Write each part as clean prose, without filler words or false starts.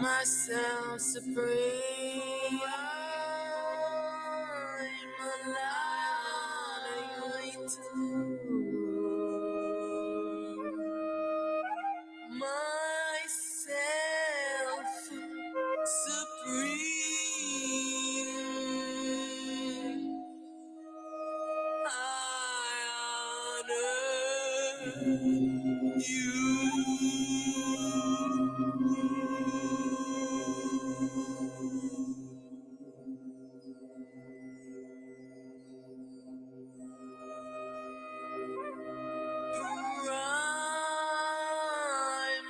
myself supreme. I'm alive to myself supreme. I honor you. I'm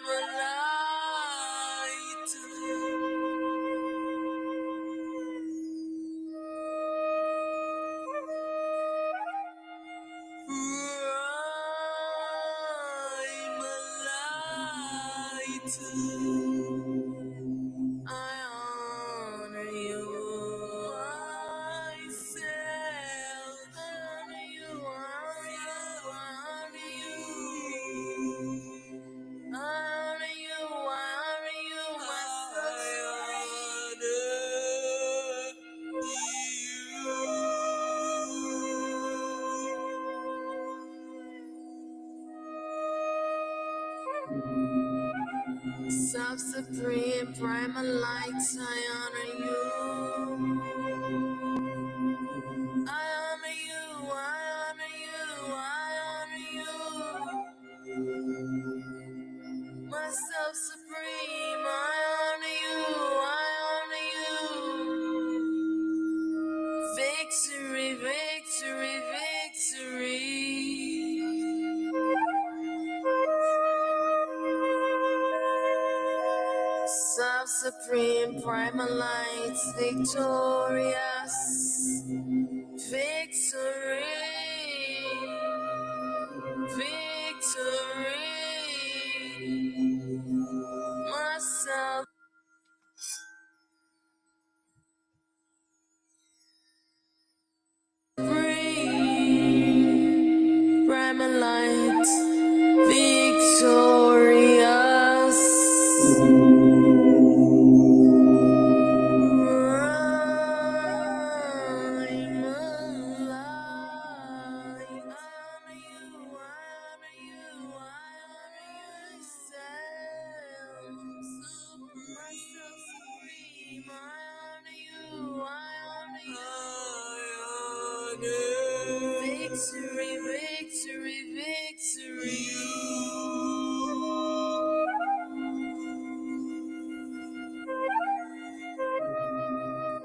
alive to I'm alive to I honor you. Myself honor you. Honor you. Honor you. Honor you. Self-supreme, primal lights, I honor you. I honor you, I honor you, I honor you. Myself supreme, I honor you, I honor you. Victory, victory, victory. Self-supreme, primal lights, victorious, victory, victory, myself free, primal lights, victorious. Victory, victory, victory.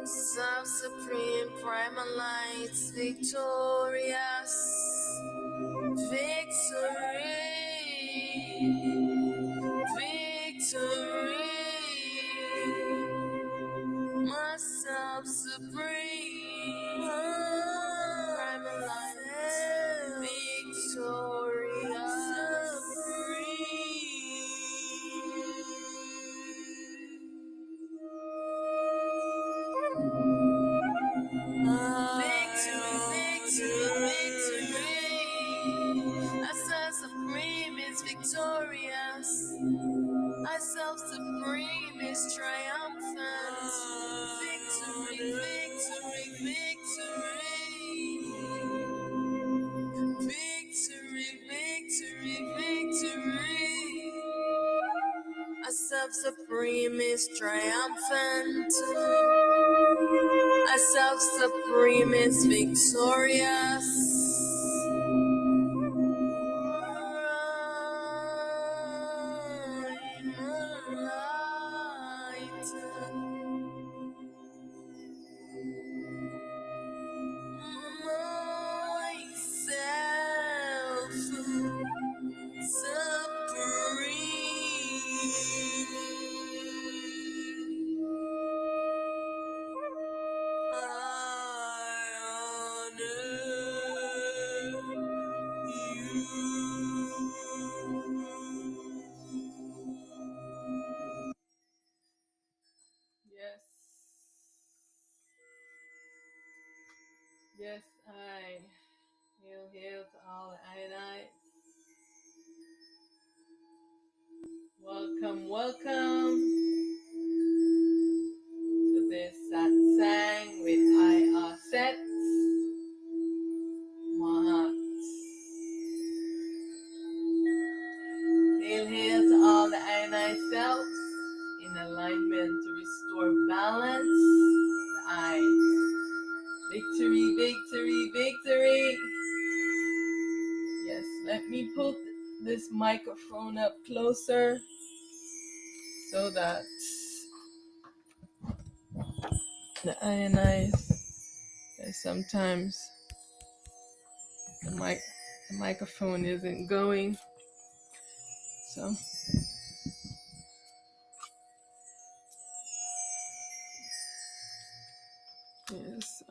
Self-supreme, primal lights, victorious, victory, victory, myself supreme, primal lights, victorious, victory, victory. Ourself supreme is victorious. Ourself supreme is triumphant. Victory, victory, victory. Victory, victory, victory. Ourself supreme is triumphant. Ourself supreme is victorious. I honor Welcome to this satsang with Auset Aten Ra. Hail to all the ionized selves in alignment to restore balance. Victory, victory, victory. Yes, let me put this microphone up closer so that the ionized, sometimes the microphone isn't going. So yes,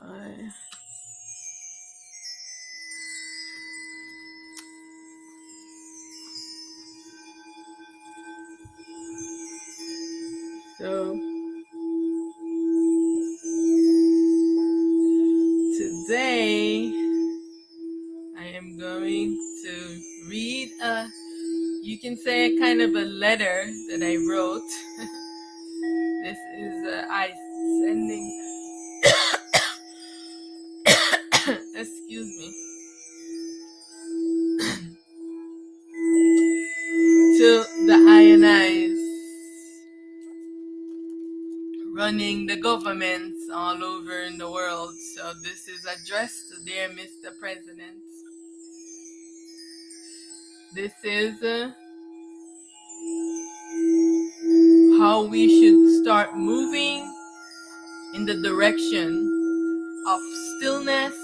so today I am going to read you can say a kind of a letter that I wrote. This is I sending excuse me, to the ionized running the governments all over in the world. So this is addressed to dear Mr. President. This is how we should start moving in the direction of stillness,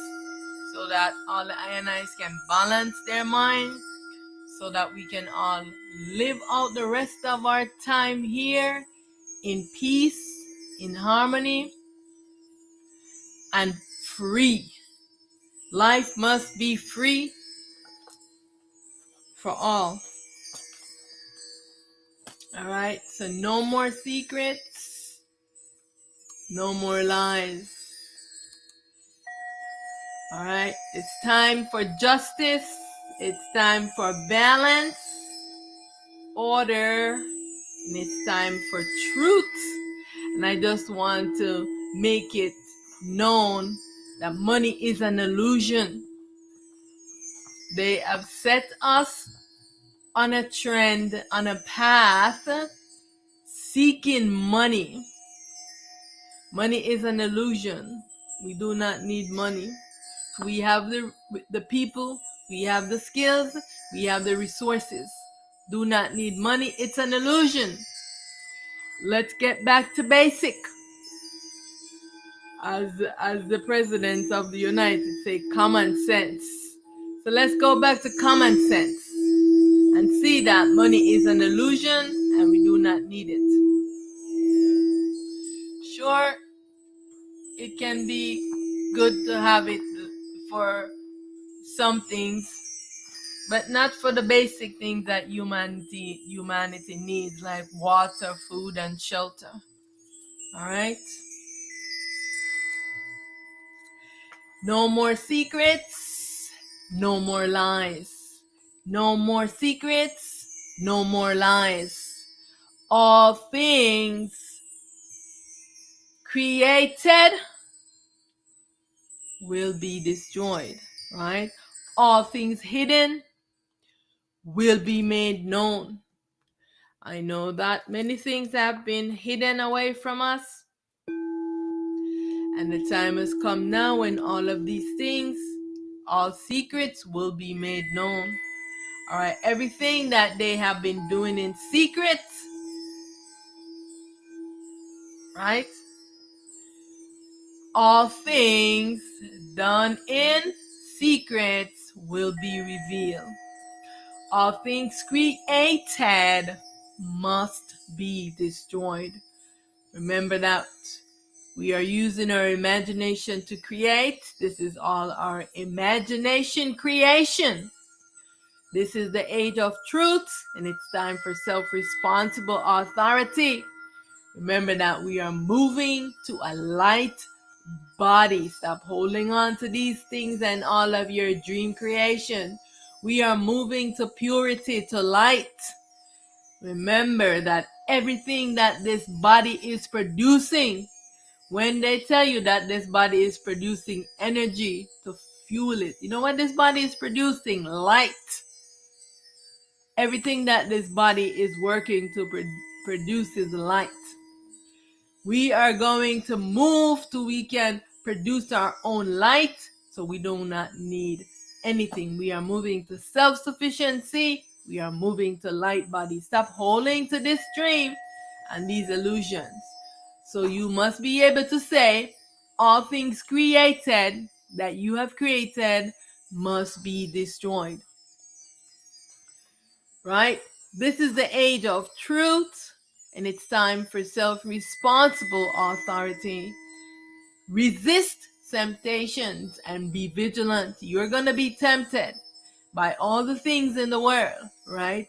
so that all the ionized can balance their mind, so that we can all live out the rest of our time here in peace, in harmony, and free. Life must be free for all. All right, so no more secrets, no more lies. All right, it's time for justice. It's time for balance, order, and it's time for truth. And I just want to make it known that money is an illusion. They have set us on a trend, on a path, seeking money. Money is an illusion. We do not need money. We have the people, we have the skills, we have the resources. Do not need money. It's an illusion. Let's get back to basic. As the president of the United say, common sense. So let's go back to common sense and see that money is an illusion and we do not need it. Sure, it can be good to have it for some things, but not for the basic things that humanity needs, like water, food, and shelter. All right? No more secrets, no more lies. No more secrets, no more lies. All things created will be destroyed, right? All things hidden will be made known. I know that many things have been hidden away from us, and the time has come now when all of these things, all secrets will be made known. All right, everything that they have been doing in secret, right? All things done in secret will be revealed. All things created must be destroyed. Remember that we are using our imagination to create. This is all our imagination creation. This is the age of truth, and it's time for self-responsible authority. Remember that we are moving to a light body. Stop holding on to these things and all of your dream creation. We are moving to purity, to light. Remember that everything that this body is producing, when they tell you that this body is producing energy to fuel it, you know what this body is producing? Light. Everything that this body is working to produce is light. We are going to move till we can produce our own light, so we do not need anything. We are moving to self-sufficiency. We are moving to light body. Stop holding to this dream and these illusions. So you must be able to say, all things created that you have created must be destroyed. Right? This is the age of truth, and it's time for self-responsible authority. Resist temptations and be vigilant. You're going to be tempted by all the things in the world, right?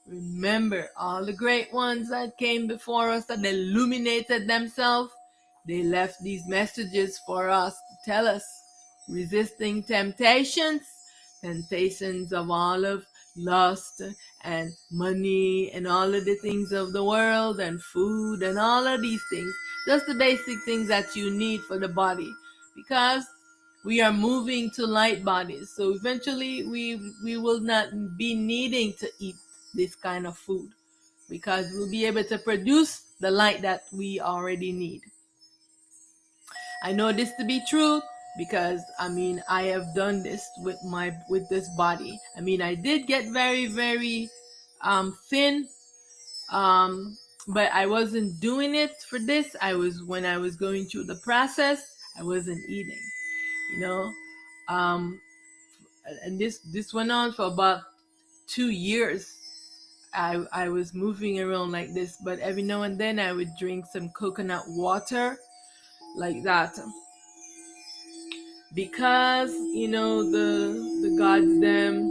Remember, all the great ones that came before us, that illuminated themselves, they left these messages for us to tell us. Resisting temptations of all of lust and money and all of the things of the world and food and all of these things. Just the basic things that you need for the body. Because we are moving to light bodies. So eventually we will not be needing to eat this kind of food, because we'll be able to produce the light that we already need. I know this to be true because I have done this with this body. I did get very, very thin, but I wasn't doing it for this. When I was going through the process, I wasn't eating, you know. And this went on for about 2 years. I was moving around like this, but every now and then I would drink some coconut water like that, because the gods them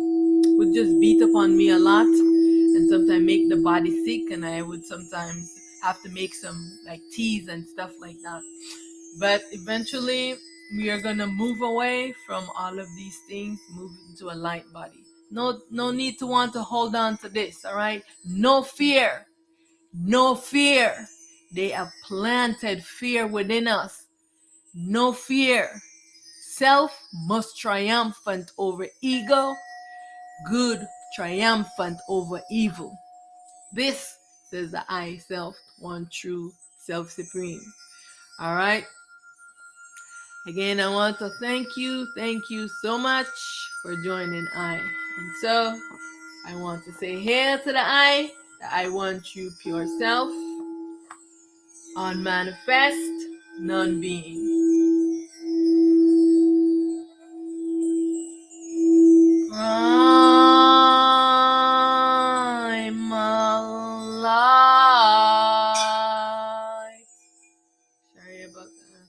would just beat upon me a lot and sometimes make the body sick, and I would sometimes have to make some like teas and stuff like that. But eventually we are gonna move away from all of these things, move into a light body. No need to want to hold on to this. All right, no fear. They have planted fear within us. No fear. Self must triumphant over ego, good triumphant over evil. This, says the I self, one true self supreme. All right. Again, I want to thank you so much for joining I. And so I want to say here to the I, that I want you pure self, unmanifest, non-being. I'm alive. Sorry about that.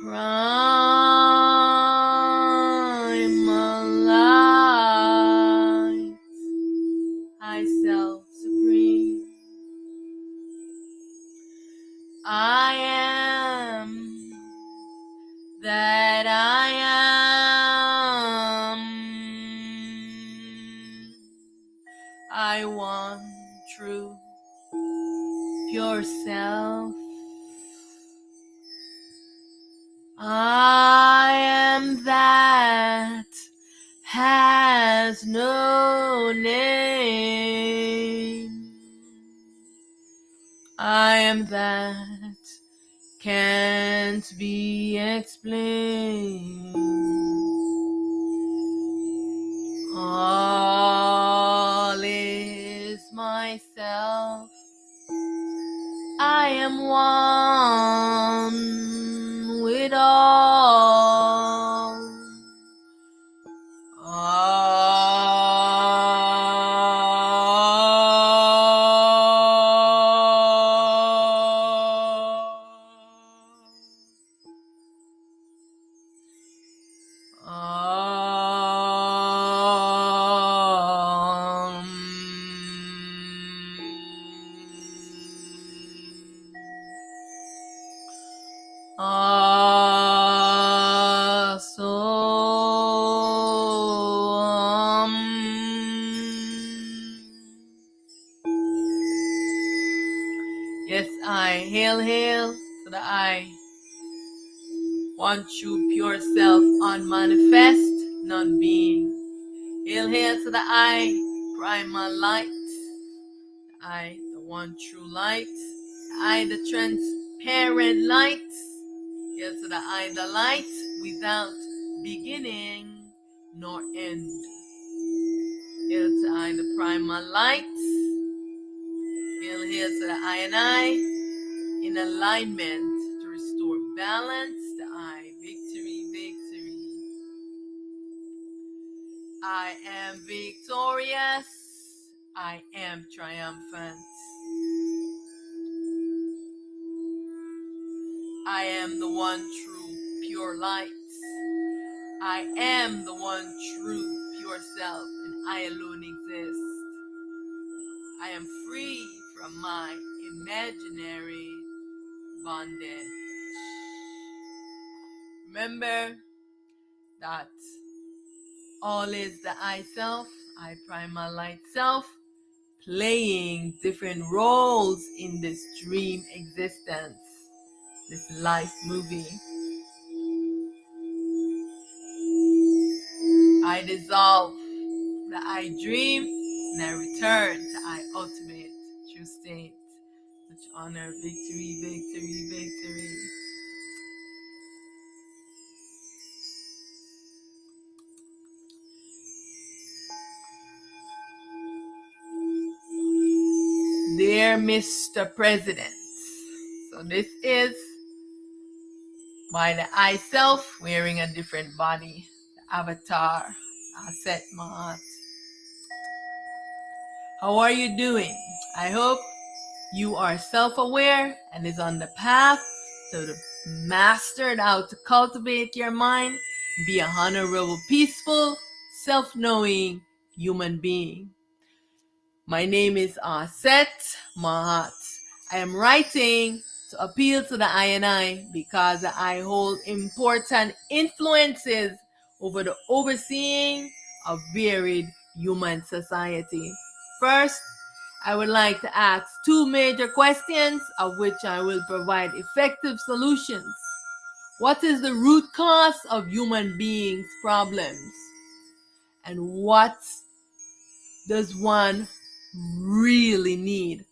I'm alive. I self supreme. I am that I am. I want true, pure self. I am that has no name. I am that can't be explained. All is myself. I am one with all. I. Hail, hail to the I. One true pure self, unmanifest, non-being. Hail, hail to the I, primal light. I, the one true light. I, the transparent light. Hail to the I, the light, without beginning nor end. Hail to I, the primal light. Hail, hail to the I and I, in alignment to restore balance. The I, victory, victory. I am victorious. I am triumphant. I am the one true pure light. I am the one true pure self, and I alone exist. I am free from my imaginary bondage. Remember that all is the I self, I primal light self, playing different roles in this dream existence, this life movie. I dissolve the I dream and I return to I ultimate true state. Much honor, victory, victory, victory. Dear Mr. President, so this is by the I self wearing a different body, the avatar, Auset Ra. How are you doing? I hope you are self-aware and is on the path to master how to cultivate your mind, be a honorable, peaceful, self-knowing human being. My name is Auset Ra. I am writing to appeal to the I and I because I hold important influences over the overseeing of varied human society. First, I would like to ask two major questions of which I will provide effective solutions. What is the root cause of human beings' problems? And what does one really need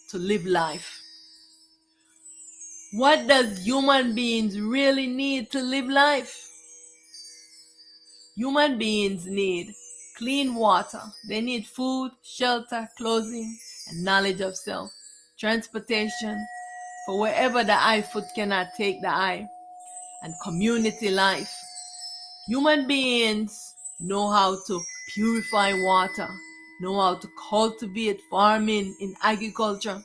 to live life? What does human beings really need to live life? Human beings need clean water. They need food, shelter, clothing, and knowledge of self. Transportation for wherever the eye foot cannot take the eye. And community life. Human beings know how to purify water, know how to cultivate farming in agriculture.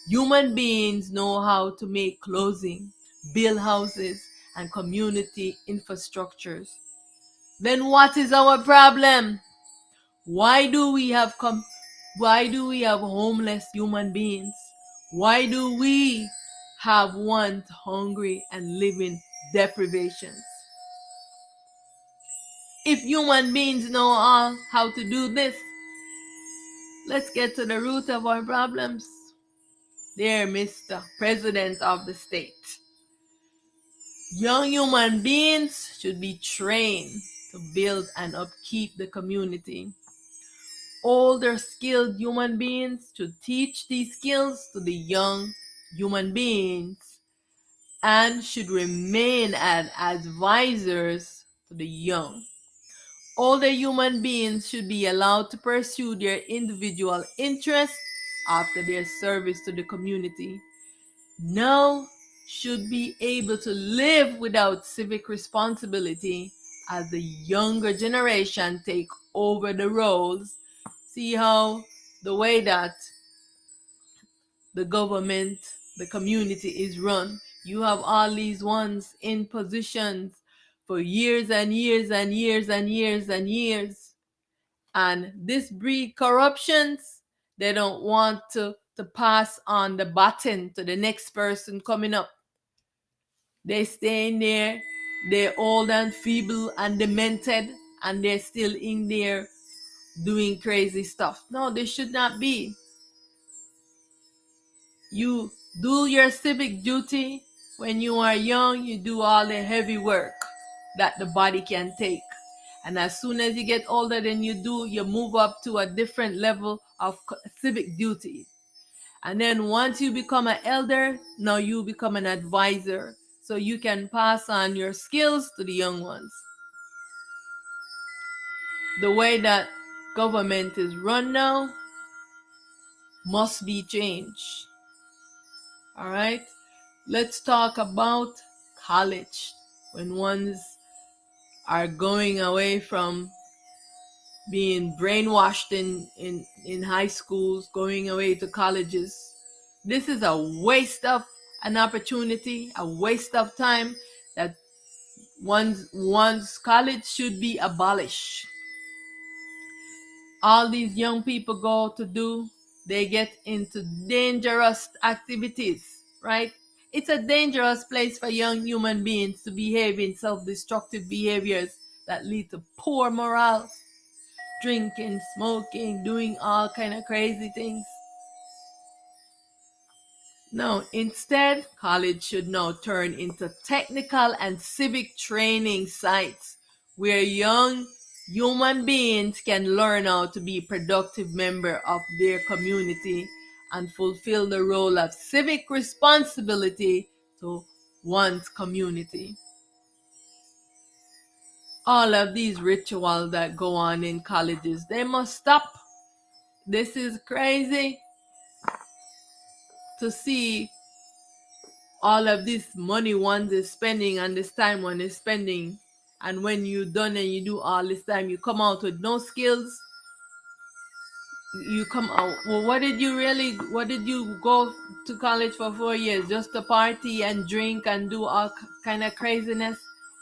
Human beings know how to make clothing, build houses, and community infrastructures. Then what is our problem? Why do we have homeless human beings? Why do we have one hungry and living deprivations? If human beings know all how to do this, let's get to the root of our problems. Dear Mr. President of the state, young human beings should be trained to build and upkeep the community. Older skilled human beings should teach these skills to the young human beings and should remain as advisors to the young. Older human beings should be allowed to pursue their individual interests after their service to the community. Now should be able to live without civic responsibility as the younger generation take over the roles. See how the way that the government, the community is run. You have all these ones in positions for years and years and years and years and years. And this breed corruptions. They don't want to pass on the baton to the next person coming up. They stay in there, they're old and feeble and demented, and they're still in there doing crazy stuff. No, they should not be. You Do your civic duty. When you are young, you do all the heavy work that the body can take. And as soon as you get older, then you move up to a different level of civic duty. And then once you become an elder, now you become an advisor. So you can pass on your skills to the young ones. The way that government is run now must be changed. All right? Let's talk about college. When ones are going away from being brainwashed in high schools, going away to colleges. This is a waste of an opportunity, a waste of time that one's college should be abolished. All these young people go to do, they get into dangerous activities, right? It's a dangerous place for young human beings to behave in self-destructive behaviors that lead to poor morale, drinking, smoking, doing all kind of crazy things. No, instead, college should now turn into technical and civic training sites where young human beings can learn how to be productive member of their community and fulfill the role of civic responsibility to one's community. All of these rituals that go on in colleges, they must stop. This is crazy to see all of this money one is spending and this time one is spending, and when you done and you do all this time, you come out with no skills. You come out, well, what did you go to college for 4 years? Just to party and drink and do all kind of craziness,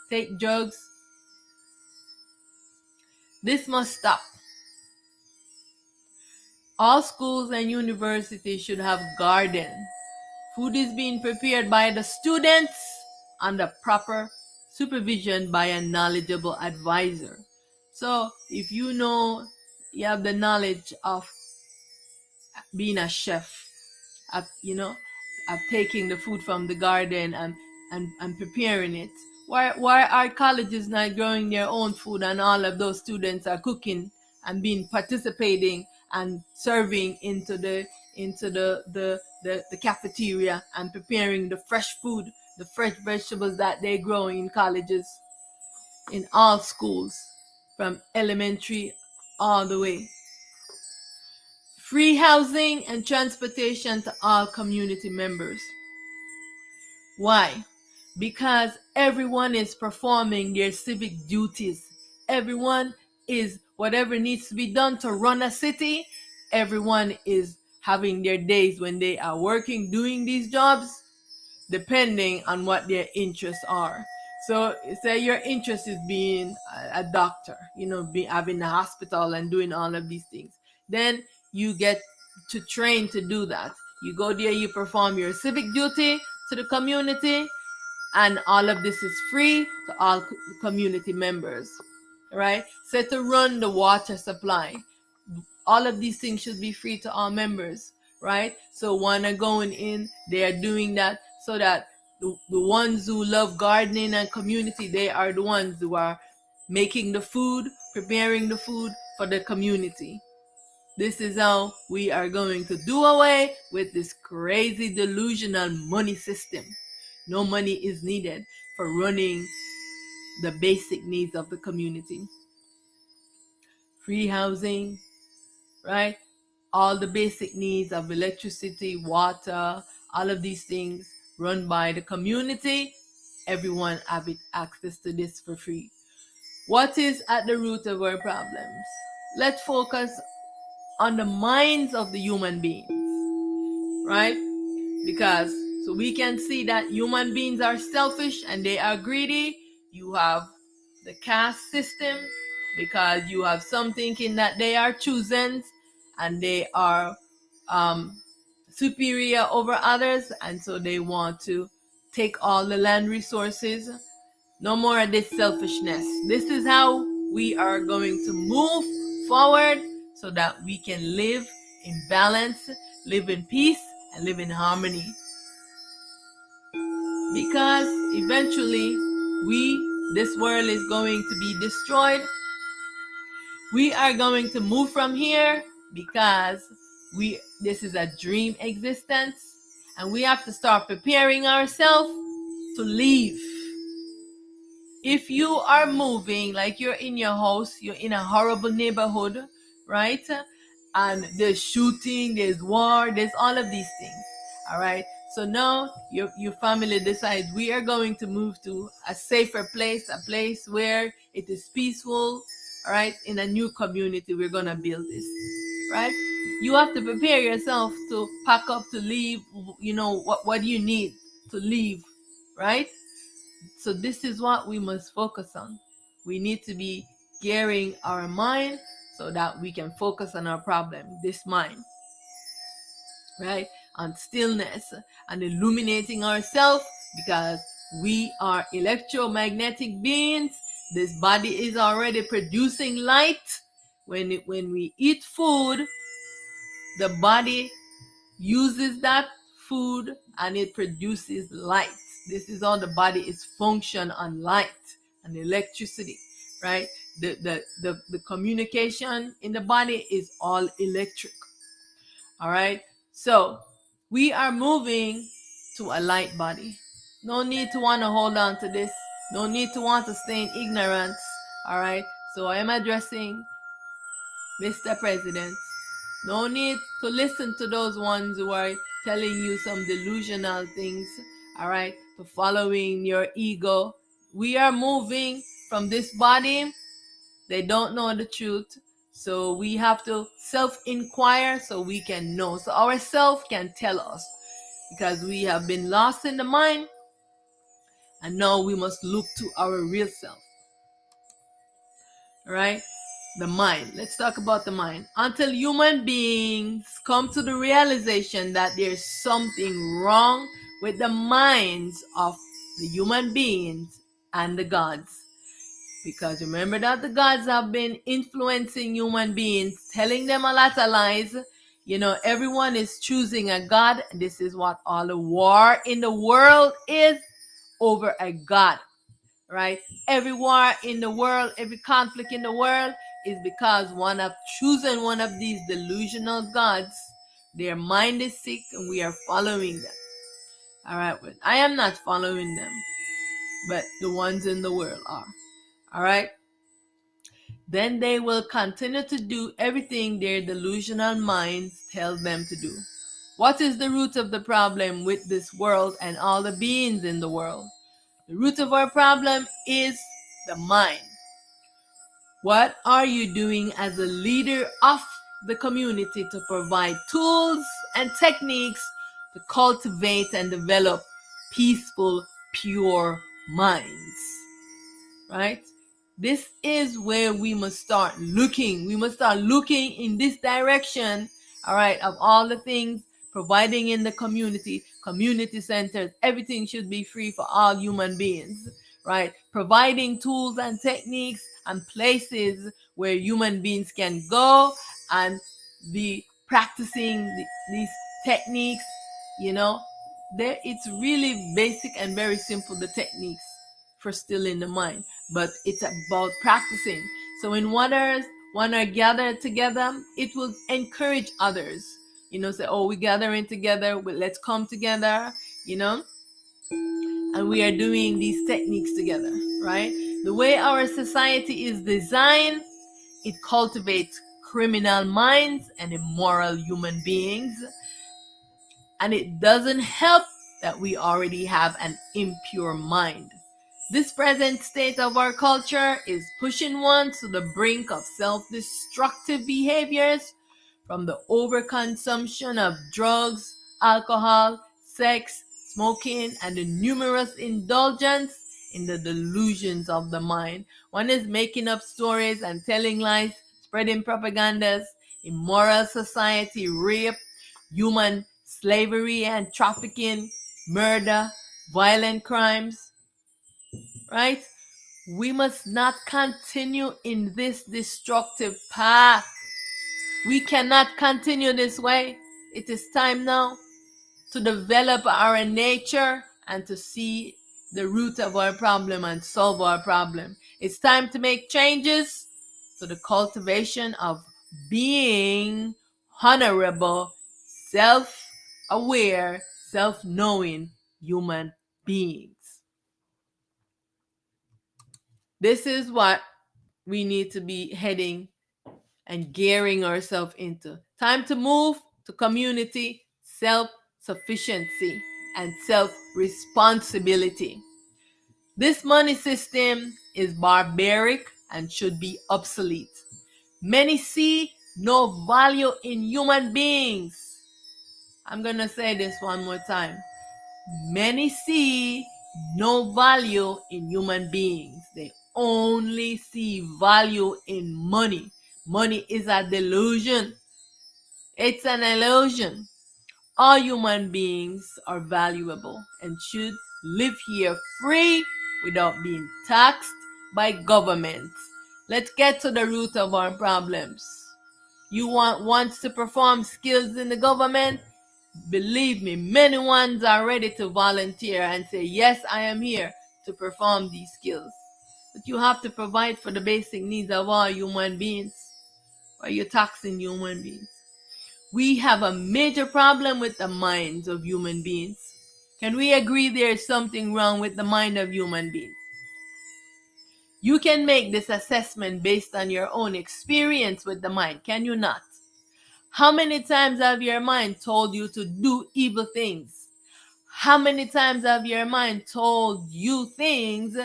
take drugs? This must stop. All schools and universities should have garden. Food is being prepared by the students under proper supervision by a knowledgeable advisor. So if you know you have the knowledge of being a chef, of taking the food from the garden and preparing it, why are colleges not growing their own food and all of those students are cooking and being participating and serving into the cafeteria and preparing the fresh food, the fresh vegetables that they grow in colleges, in all schools, from elementary all the way. Free housing and transportation to all community members. Why? Because everyone is performing their civic duties. Everyone is, whatever needs to be done to run a city, everyone is having their days when they are working, doing these jobs, depending on what their interests are. So say your interest is being a doctor, having a hospital and doing all of these things. Then you get to train to do that. You go there, you perform your civic duty to the community, and all of this is free to all community members, right? So to run the water supply, all of these things should be free to all members, right? So one are going in, they are doing that so that the ones who love gardening and community, they are the ones who are making the food, preparing the food for the community. This is how we are going to do away with this crazy delusional money system. No money is needed for running the basic needs of the community. Free housing, right? All the basic needs of electricity, water, all of these things run by the community. Everyone have access to this for free. What is at the root of our problems? Let's focus on the minds of the human beings, right? Because so we can see that human beings are selfish and they are greedy. You have the caste system, because you have some thinking that they are chosen and they are superior over others, and so they want to take all the land resources. No more of this selfishness. This is how we are going to move forward so that we can live in balance, live in peace, and live in harmony. because eventually this world is going to be destroyed. We are going to move from here because this is a dream existence, and we have to start preparing ourselves to leave. If you are moving, like you're in your house, you're in a horrible neighborhood, right? And there's shooting, there's war, there's all of these things. All right. So now your family decides we are going to move to a safer place, a place where it is peaceful. All right. In a new community, we're gonna build this. Right. You have to prepare yourself to pack up to leave. You know what do you need to leave, right? So this is what we must focus on. We need to be gearing our mind so that we can focus on our problem, this mind, right? On stillness and illuminating ourselves, because we are electromagnetic beings. This body is already producing light. When we eat food, the body uses that food and it produces light. This is how the body is function on light and electricity, right? The communication in the body is all electric. All right. So we are moving to a light body. No need to want to hold on to this. No need to want to stay in ignorance. All right. So I am addressing Mr. President. No need to listen to those ones who are telling you some delusional things, all right, to following your ego. We are moving from this body. They don't know the truth. So we have to self-inquire so we can know. So our self can tell us, because we have been lost in the mind, and now we must look to our real self. All right? The mind. Let's talk about the mind. Until human beings come to the realization that there's something wrong with the minds of the human beings and the gods. Because remember that the gods have been influencing human beings, telling them a lot of lies. You know, everyone is choosing a god. This is what all the war in the world is, over a god. Right? Every war in the world, every conflict in the world is because one have chosen one of these delusional gods. Their mind is sick and we are following them. All right, but I am not following them, but the ones in the world are. All right. Then they will continue to do everything their delusional minds tell them to do. What is the root of the problem with this world and all the beings in the world? The root of our problem is the mind. What are you doing as a leader of the community to provide tools and techniques to cultivate and develop peaceful, pure minds? Right? This is where we must start looking. We must start looking in this direction, all right, of all the things providing in the community centers. Everything should be free for all human beings, right? Providing tools and techniques and places where human beings can go and be practicing these techniques. You know, it's really basic and very simple, the techniques for stilling the mind, but it's about practicing. So when one are gathered together, it will encourage others. You know, say, oh, we're gathering together, let's come together, you know, and we are doing these techniques together, right? The way our society is designed, it cultivates criminal minds and immoral human beings, and it doesn't help that we already have an impure mind. This present state of our culture is pushing one to the brink of self-destructive behaviors, from the overconsumption of drugs, alcohol, sex, smoking, and the numerous indulgence in the delusions of the mind. One is making up stories and telling lies, spreading propagandas, immoral society, rape, human slavery and trafficking, murder, violent crimes. Right? We must not continue in this destructive path. We cannot continue this way. It is time now to develop our nature and to see the root of our problem and solve our problem. It's time to make changes to the cultivation of being honorable, self-aware, self-knowing human beings. This is what we need to be heading and gearing ourselves into. Time to move to community, self-sufficiency, and self-responsibility. This money system is barbaric and should be obsolete. Many see no value in human beings. I'm going to say this one more time. Many see no value in human beings. They only see value in money. Money is a delusion. It's an illusion. All human beings are valuable and should live here free without being taxed by governments. Let's get to the root of our problems. You wants to perform skills in the government? Believe me, many ones are ready to volunteer and say, yes, I am here to perform these skills. But you have to provide for the basic needs of all human beings. Or you're taxing human beings. We have a major problem with the minds of human beings. Can we agree there is something wrong with the mind of human beings? You can make this assessment based on your own experience with the mind, can you not? How many times have your mind told you to do evil things? How many times have your mind told you things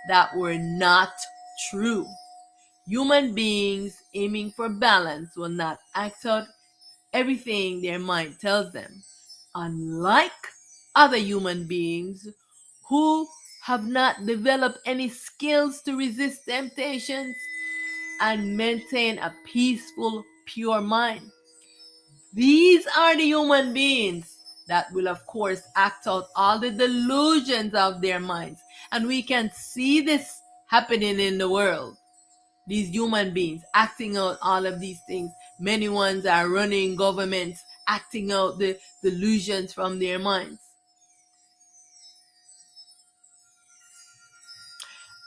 that were not true? Human beings aiming for balance will not act out everything their mind tells them, unlike other human beings who have not developed any skills to resist temptations and maintain a peaceful, pure mind. These are the human beings that will, of course, act out all the delusions of their minds. And we can see this happening in the world. These human beings acting out all of these things. Many ones are running governments, acting out the delusions from their minds.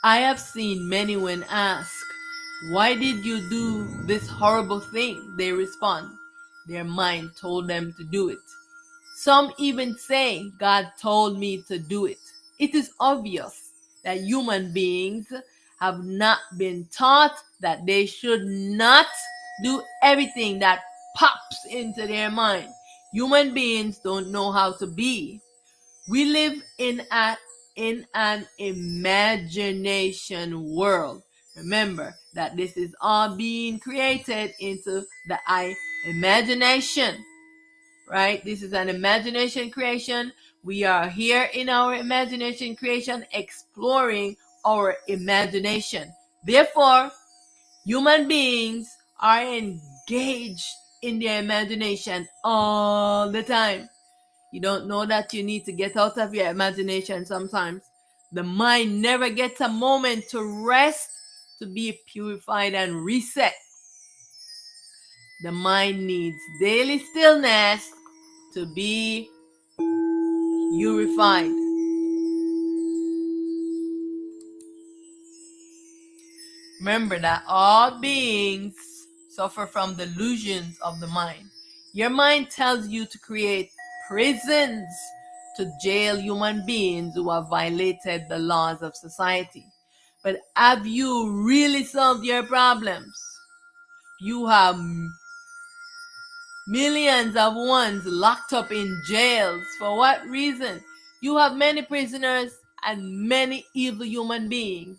I have seen many when asked, why did you do this horrible thing? They respond, their mind told them to do it. Some even say, God told me to do it. It is obvious that human beings have not been taught that they should not do everything that pops into their mind. Human beings don't know how to be. We live in an imagination world. Remember that this is all being created into the imagination. Right? This is an imagination creation. We are here in our imagination creation, exploring our imagination. Therefore, human beings are engaged in their imagination all the time. You don't know that you need to get out of your imagination sometimes. The mind never gets a moment to rest, to be purified and reset. The mind needs daily stillness to be purified. Remember that all beings suffer from delusions of the mind. Your mind tells you to create prisons to jail human beings who have violated the laws of society. But have you really solved your problems? You have millions of ones locked up in jails. For what reason? You have many prisoners and many evil human beings.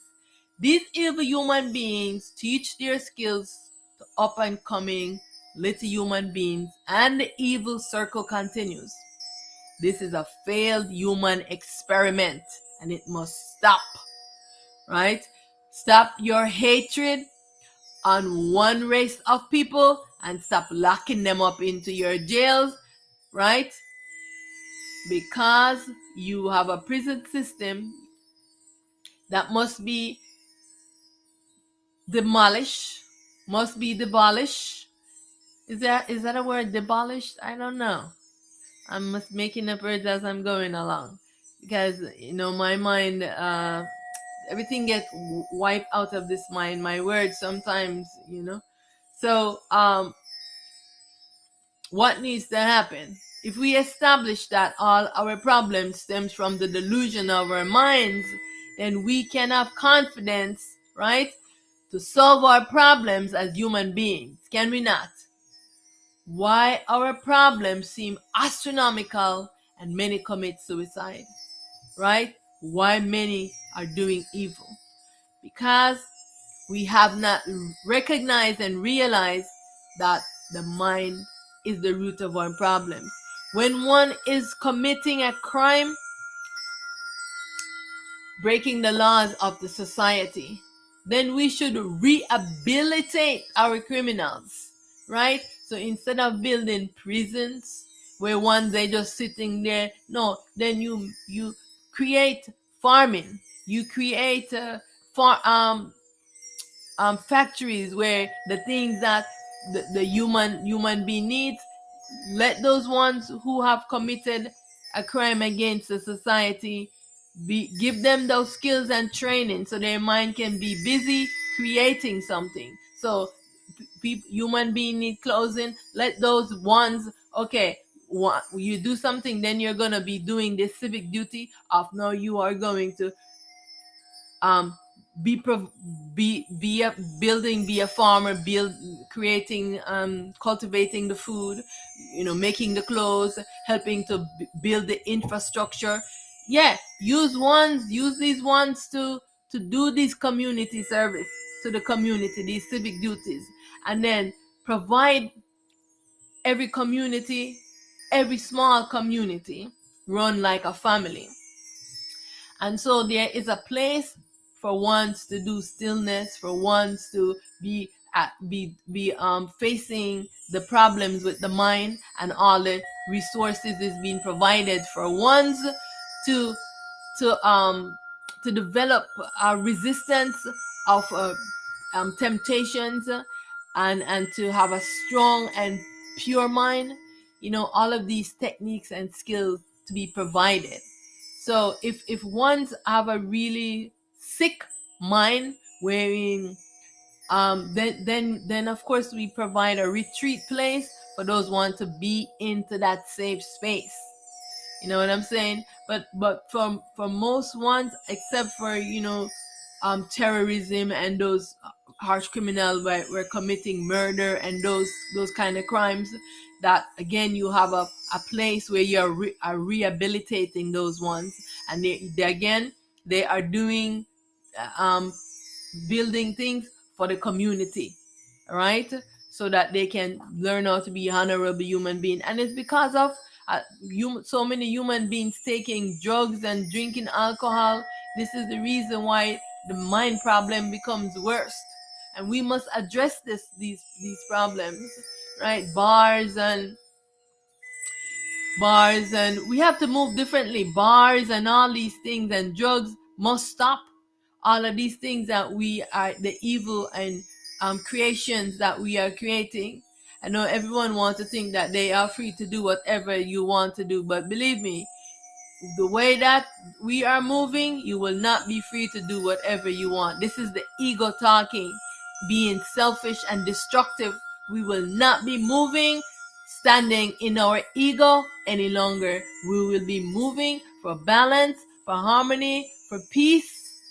These evil human beings teach their skills to up and coming little human beings, and the evil circle continues. This is a failed human experiment and it must stop. Right? Stop your hatred on one race of people and stop locking them up into your jails, right? Because you have a prison system that must be demolished, must be demolished. Is that a word, demolished? I don't know. I'm just making up words as I'm going along. because my mind, everything gets wiped out of this mind, my words sometimes. So what needs to happen? If we establish that all our problems stems from the delusion of our minds, then we can have confidence, right, to solve our problems as human beings, can we not? Why our problems seem astronomical and many commit suicide, right? Why many are doing evil? Because we have not recognized and realized that the mind is the root of our problems. When one is committing a crime, breaking the laws of the society, then we should rehabilitate our criminals, right? So instead of building prisons where one they just sitting there, no, then you create farming, you create factories where the things that the human being needs, let those ones who have committed a crime against the society give them those skills and training so their mind can be busy creating something. So human being need clothing, let those ones, okay, you do something, then you're gonna be doing this civic duty of now you are going to um be be a building, be a farmer, build, creating, cultivating the food, making the clothes, helping to build the infrastructure. Yeah, use these ones to do this community service to the community, these civic duties, and then provide every community, every small community run like a family. And so there is a place for ones to do stillness, for ones to be facing the problems with the mind, and all the resources is being provided for ones to to um to develop a resistance of temptations, and to have a strong and pure mind. All of these techniques and skills to be provided. So if ones have a really sick mind, wherein then of course we provide a retreat place for those want to be into that safe space. You know what I'm saying? But for most ones, except for terrorism and those harsh criminal where we're committing murder and those kind of crimes, that again you have a place where you're are rehabilitating those ones, and they again they are doing um building things for the community, right? So that they can learn how to be honorable human being. And it's because of so many human beings taking drugs and drinking alcohol. This is the reason why the mind problem becomes worse, and we must address these problems, right? Bars and we have to move differently. Bars and all these things and drugs must stop. All of these things that we are, the evil and creations that we are creating. I know everyone wants to think that they are free to do whatever you want to do, but believe me, the way that we are moving, you will not be free to do whatever you want. This is the ego talking, being selfish and destructive. We will not be moving, standing in our ego any longer. We will be moving for balance, for harmony, for peace,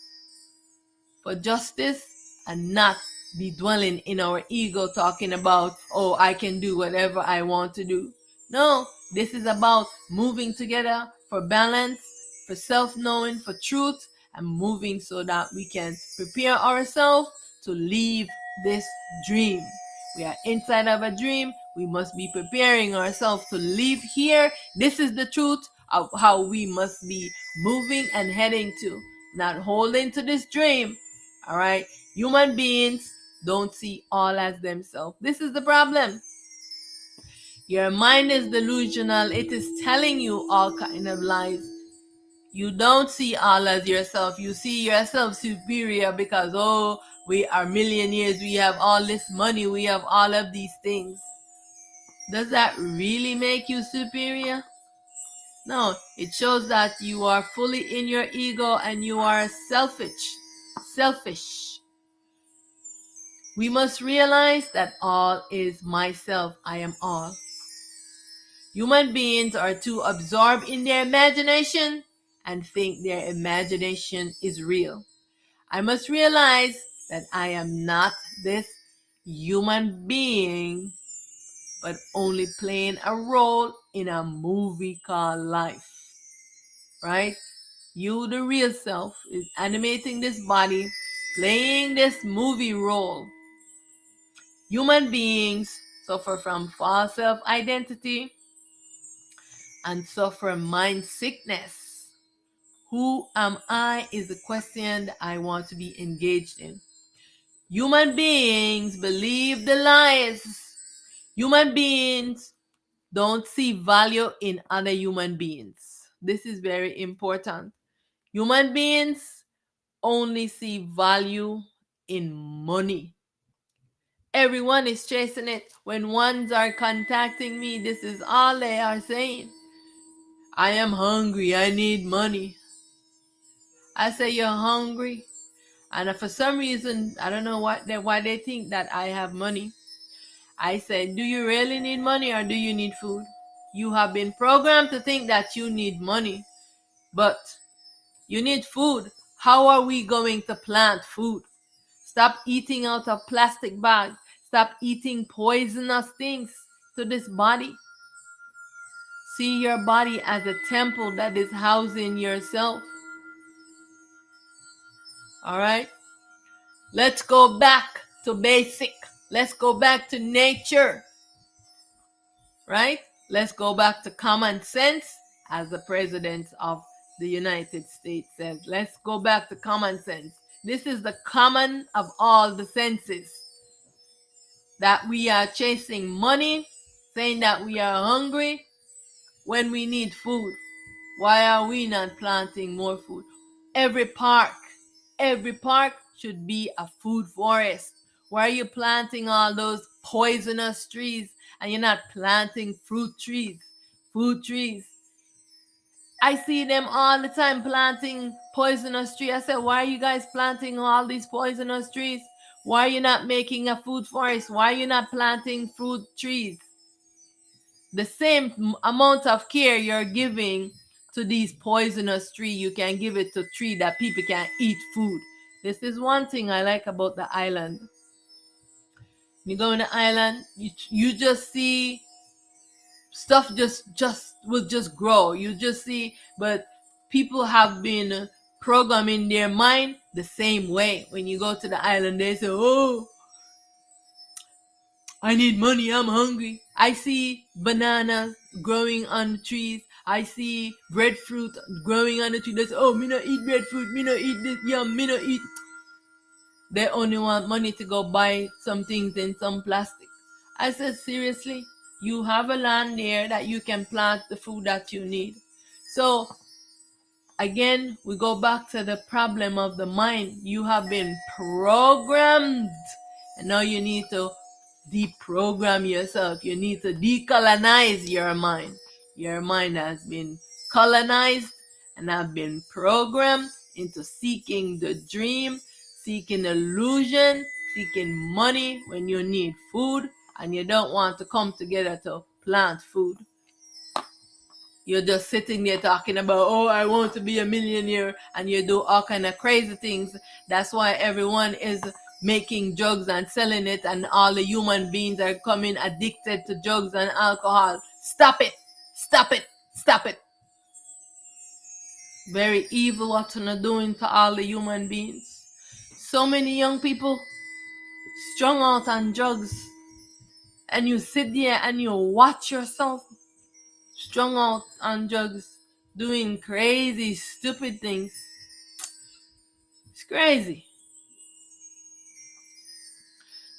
for justice, and not be dwelling in our ego talking about, oh, I can do whatever I want to do. No, this is about moving together for balance, for self-knowing, for truth, and moving so that we can prepare ourselves to leave this dream. We are inside of a dream. We must be preparing ourselves to leave here. This is the truth of how we must be moving and heading to, not holding to this dream. All right, human beings don't see all as themselves. This is the problem. Your mind is delusional. It is telling you all kind of lies. You don't see all as yourself. You see yourself superior because, oh, we are millionaires, we have all this money, we have all of these things. Does that really make you superior? No, it shows that you are fully in your ego and you are selfish. Selfish. We must realize that all is myself. I am all. Human beings are too absorbed in their imagination and think their imagination is real. I must realize that I am not this human being, but only playing a role in a movie called life. Right? You, the real self, is animating this body, playing this movie role. Human beings suffer from false self identity and suffer mind sickness. Who am I is the question that I want to be engaged in. Human beings believe the lies. Human beings don't see value in other human beings. This is very important. Human beings only see value in money. Everyone is chasing it. When ones are contacting me, this is all they are saying. I am hungry. I need money. I say, you're hungry. And for some reason, I don't know why they think that I have money. I say, do you really need money or do you need food? You have been programmed to think that you need money, but you need food. How are we going to plant food? Stop eating out of plastic bags. Stop eating poisonous things to this body. See your body as a temple that is housing yourself. All right? Let's go back to basic. Let's go back to nature. Right? Let's go back to common sense, as the President of the United States says. Let's go back to common sense. This is the common of all the senses. That we are chasing money, saying that we are hungry when we need food. Why are we not planting more food? Every park should be a food forest. Why are you planting all those poisonous trees and you're not planting fruit trees? Food trees. I see them all the time planting poisonous trees. I said, why are you guys planting all these poisonous trees? Why are you not making a food forest? Why are you not planting fruit trees? The same amount of care you're giving to these poisonous trees, you can give it to tree that people can eat food. This is one thing I like about the island. You go in the island, you just see stuff just will just grow. You just see, but people have been programming their mind the same way. When you go to the island, they say, oh, I need money, I'm hungry. I see bananas growing on the trees. I see breadfruit growing on the tree. They say, oh, me no eat breadfruit, me no eat this, yum, me no eat. They only want money to go buy some things in some plastic. I said, seriously? You have a land there that you can plant the food that you need. So again, we go back to the problem of the mind. You have been programmed, and now you need to deprogram yourself. You need to decolonize your mind. Your mind has been colonized and have been programmed into seeking the dream, seeking illusion, seeking money when you need food and you don't want to come together to plant food. You're just sitting there talking about, oh, I want to be a millionaire, and you do all kind of crazy things. That's why everyone is making drugs and selling it, and all the human beings are coming addicted to drugs and alcohol. Stop it. Stop it. Stop it. Very evil what you're doing to all the human beings. So many young people strung out on drugs, and you sit there and you watch yourself strung out on drugs, doing crazy, stupid things. It's crazy.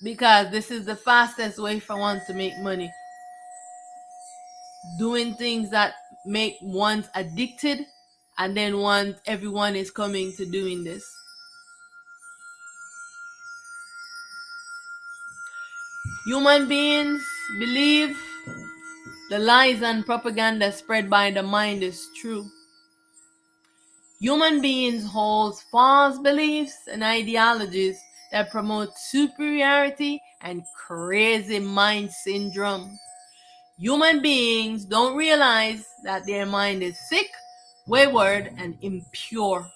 Because this is the fastest way for one to make money. Doing things that make one addicted, and then everyone is coming to doing this. Human beings believe The lies and propaganda spread by the mind is true. Human beings hold false beliefs and ideologies that promote superiority and crazy mind syndrome. Human beings don't realize that their mind is sick, wayward, and impure.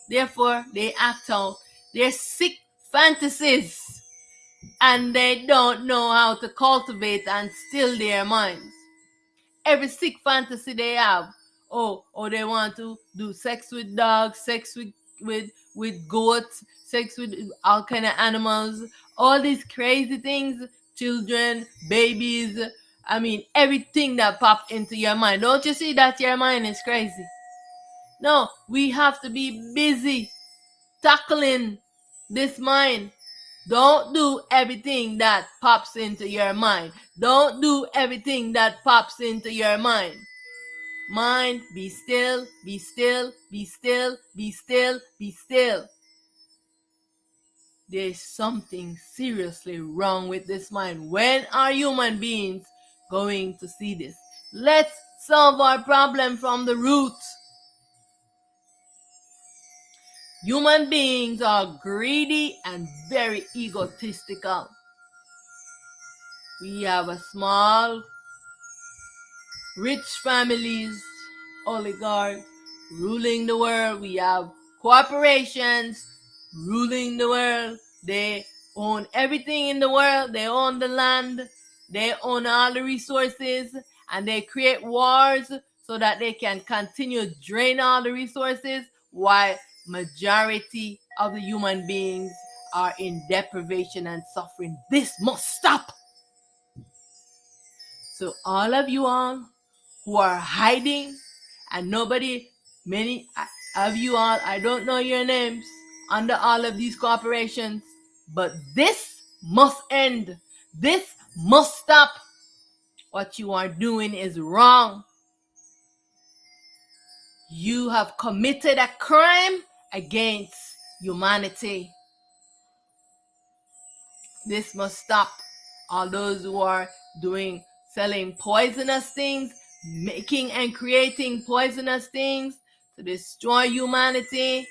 Therefore, they act out their sick fantasies and they don't know how to cultivate and still their minds. Every sick fantasy they have. Oh, they want to do sex with dogs, sex with goats, sex with all kind of animals, all these crazy things, children, babies. I mean, everything that popped into your mind. Don't you see that your mind is crazy? No, we have to be busy tackling this mind. Don't do everything that pops into your mind. Don't do everything that pops into your mind. Mind, be still, be still, be still, be still, be still. There's something seriously wrong with this mind. When are human beings going to see this? Let's solve our problem from the root. Human beings are greedy and very egotistical. We have a small, rich families, oligarchs ruling the world. We have corporations ruling the world. They own everything in the world. They own the land. They own all the resources. And they create wars so that they can continue to drain all the resources while majority of the human beings are in deprivation and suffering. This must stop. So all of you all who are hiding and many of you all, I don't know your names, under all of these corporations, but this must end. This must stop. What you are doing is wrong. You have committed a crime against humanity. This must stop. All those who are selling poisonous things, making and creating poisonous things to destroy humanity,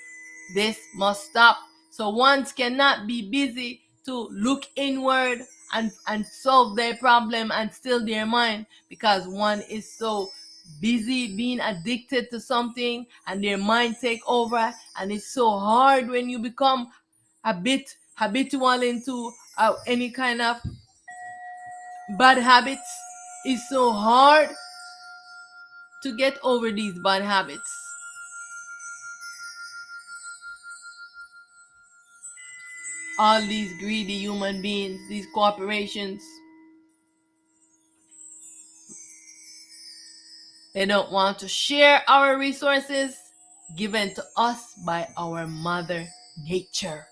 this must stop. So one cannot be busy to look inward and solve their problem and still their mind, because one is so busy being addicted to something and their mind take over. And it's so hard when you become a bit habitual into any kind of bad habits. It's so hard to get over these bad habits. All these greedy human beings, these corporations, they don't want to share our resources given to us by our mother nature.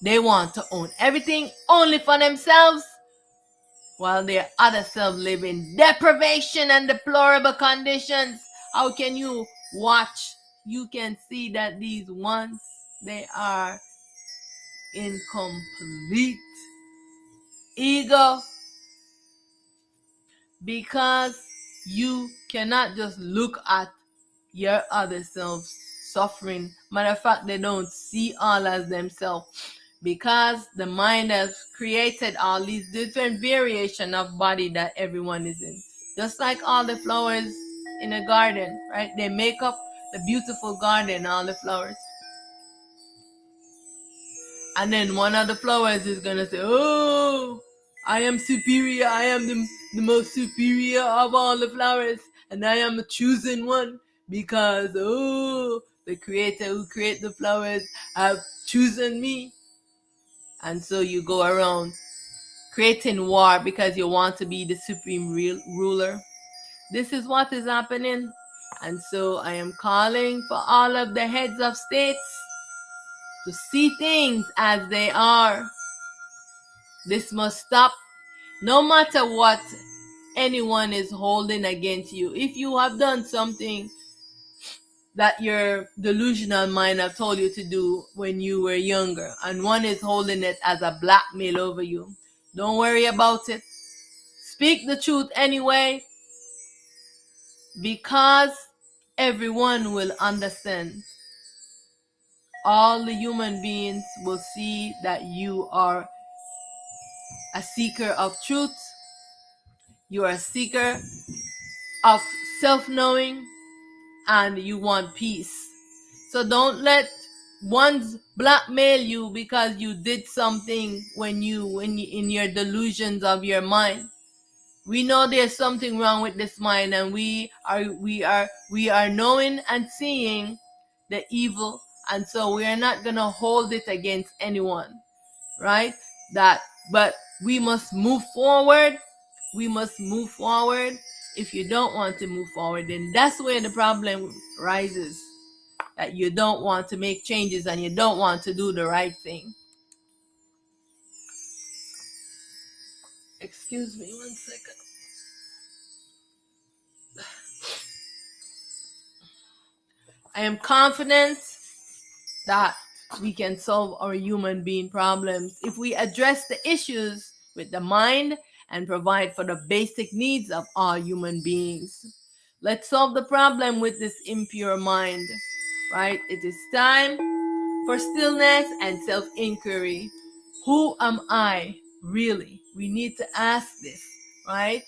They want to own everything only for themselves, while their other selves live in deprivation and deplorable conditions. How can you watch? You can see that these ones, they are in complete ego, because you cannot just look at your other selves suffering. Matter of fact, they don't see all as themselves, because the mind has created all these different variation of body that everyone is in. Just like all the flowers in a garden, right? They make up the beautiful garden, all the flowers. And then one of the flowers is gonna say, oh, I am superior. I am the most superior of all the flowers. And I am the chosen one because, oh, the creator who created the flowers have chosen me. And so you go around creating war because you want to be the supreme ruler. This is what is happening. And so I am calling for all of the heads of states to see things as they are. This must stop. No matter what anyone is holding against you, if you have done something that your delusional mind have told you to do when you were younger, and one is holding it as a blackmail over you, don't worry about it. Speak the truth anyway. Because everyone will understand. All the human beings will see that you are a seeker of truth. You are a seeker of self-knowing, and you want peace. So don't let ones blackmail you because you did something when you in your delusions of your mind. We know there's something wrong with this mind, and we are knowing and seeing the evil, and so we are not gonna hold it against anyone, right? That But we must move forward. We must move forward. If you don't want to move forward, then that's where the problem rises, that you don't want to make changes and you don't want to do the right thing. Excuse me 1 second. I am confident that we can solve our human being problems if we address the issues with the mind and provide for the basic needs of all human beings. Let's solve the problem with this impure mind, right? It is time for stillness and self-inquiry. Who am I really? We need to ask this, right?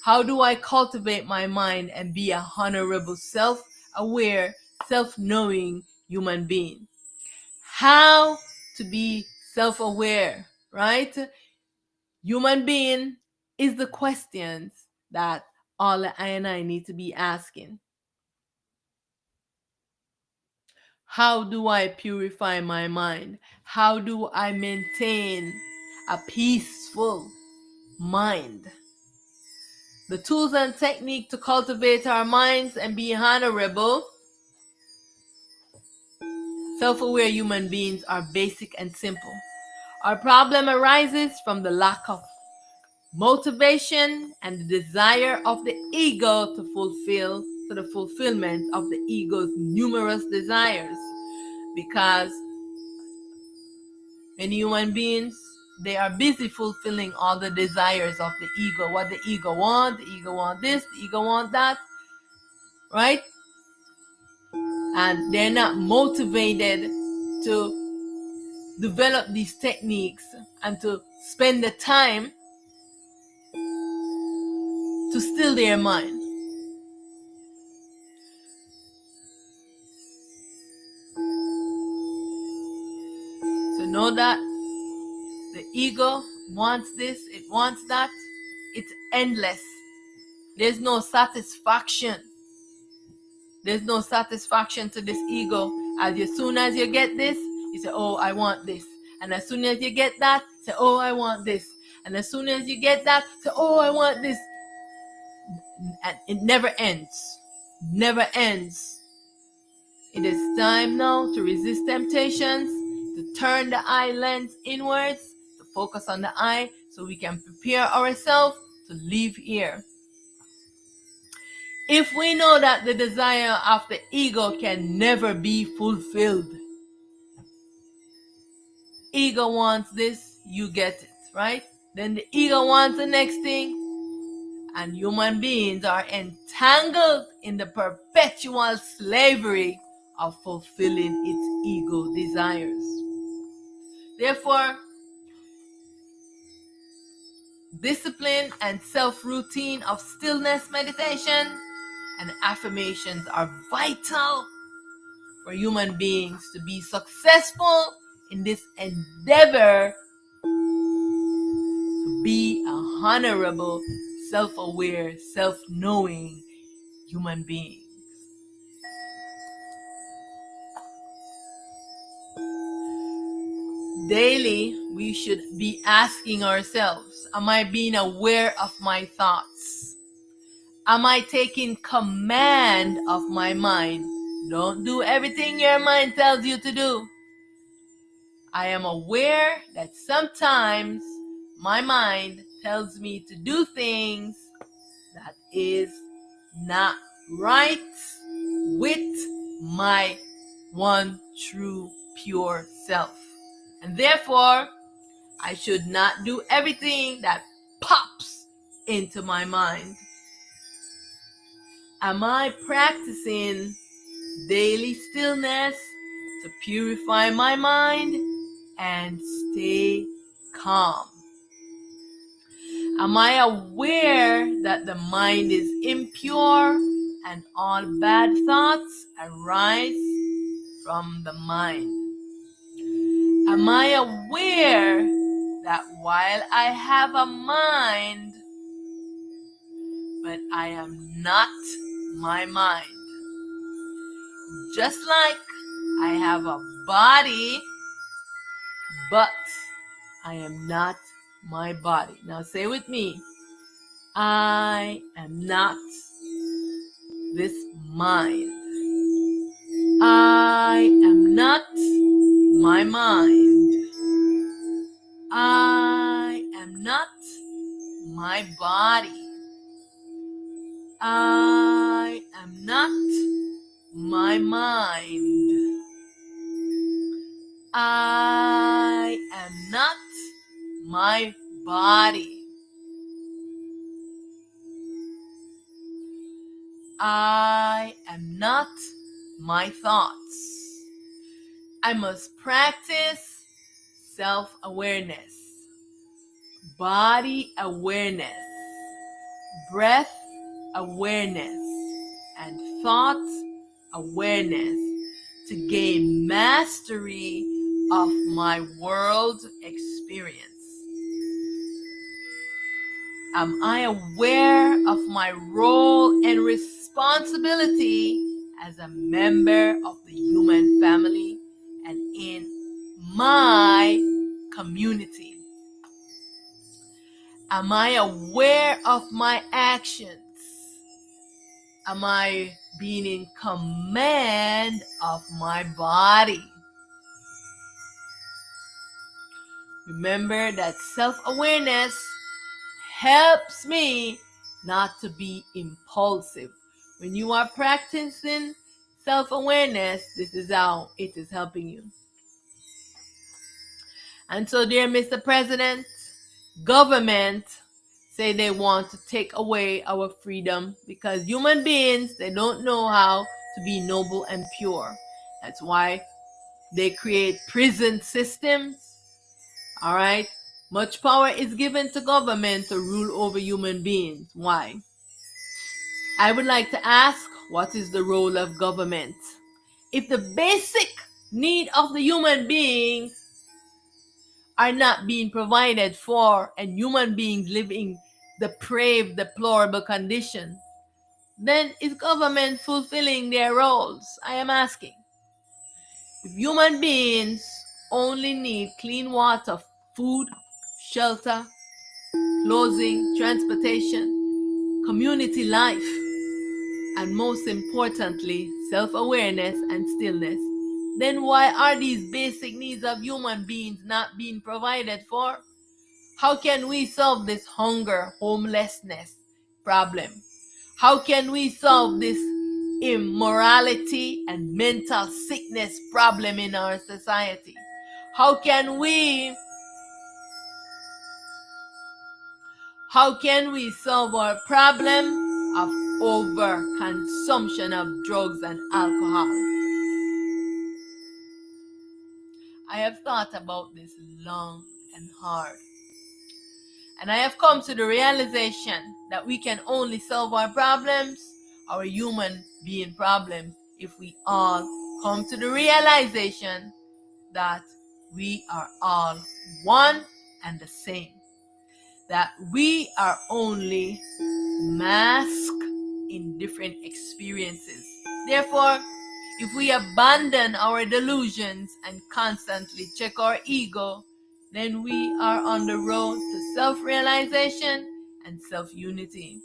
How do I cultivate my mind and be a honorable, self-aware, self-knowing human being? How to be self-aware, right? Human being is the questions that all I and I need to be asking. How do I purify my mind? How do I maintain a peaceful mind? The tools and technique to cultivate our minds and be honorable, self-aware human beings are basic and simple. Our problem arises from the lack of motivation and the desire of the ego to the fulfillment of the ego's numerous desires. Because many human beings, they are busy fulfilling all the desires of the ego. What the ego want this, the ego want that, right? And they're not motivated to develop these techniques and to spend the time to still their mind. So know that the ego wants this, it wants that. It's endless. There's no satisfaction. There's no satisfaction to this ego. As soon as you get this, you say, oh, I want this. And as soon as you get that, say, oh, I want this. And as soon as you get that, say, oh, I want this. And it never ends. Never ends. It is time now to resist temptations, to turn the eye lens inwards, to focus on the eye so we can prepare ourselves to live here. If we know that the desire of the ego can never be fulfilled, ego wants this, you get it, right? Then the ego wants the next thing, and human beings are entangled in the perpetual slavery of fulfilling its ego desires. Therefore, discipline and self-routine of stillness meditation and affirmations are vital for human beings to be successful in this endeavor to be a honorable, self-aware, self-knowing human being. Daily, we should be asking ourselves, am I being aware of my thoughts? Am I taking command of my mind? Don't do everything your mind tells you to do. I am aware that sometimes my mind tells me to do things that is not right with my one true pure self. And therefore, I should not do everything that pops into my mind. Am I practicing daily stillness to purify my mind and stay calm? Am I aware that the mind is impure and all bad thoughts arise from the mind? Am I aware that while I have a mind, but I am not my mind? Just like I have a body, but I am not my body. Now say with me, I am not this mind. I am not my mind. I am not my body. I am not my mind. I am not my body. I am not my thoughts. I must practice self-awareness, body awareness, breath awareness, and thought awareness to gain mastery of my world experience. Am I aware of my role and responsibility as a member of the human family and in my community? Am I aware of my actions? Am I being in command of my body? Remember that self-awareness helps me not to be impulsive. When you are practicing self-awareness, this is how it is helping you. And so, dear Mr. President, government say they want to take away our freedom because human beings, they don't know how to be noble and pure. That's why they create prison systems. All right. Much power is given to government to rule over human beings. Why? I would like to ask, what is the role of government? If the basic need of the human being are not being provided for and human beings live in depraved, deplorable condition, then is government fulfilling their roles? I am asking. If human beings only need clean water, food, shelter, clothing, transportation, community life, and most importantly, self-awareness and stillness, then why are these basic needs of human beings not being provided for? How can we solve this hunger, homelessness problem? How can we solve this immorality and mental sickness problem in our society? How can we solve our problem of overconsumption of drugs and alcohol? I have thought about this long and hard. And I have come to the realization that we can only solve our problems, our human being problems, if we all come to the realization that we are all one and the same. That we are only masked in different experiences. Therefore, if we abandon our delusions and constantly check our ego, then we are on the road to self-realization and self-unity.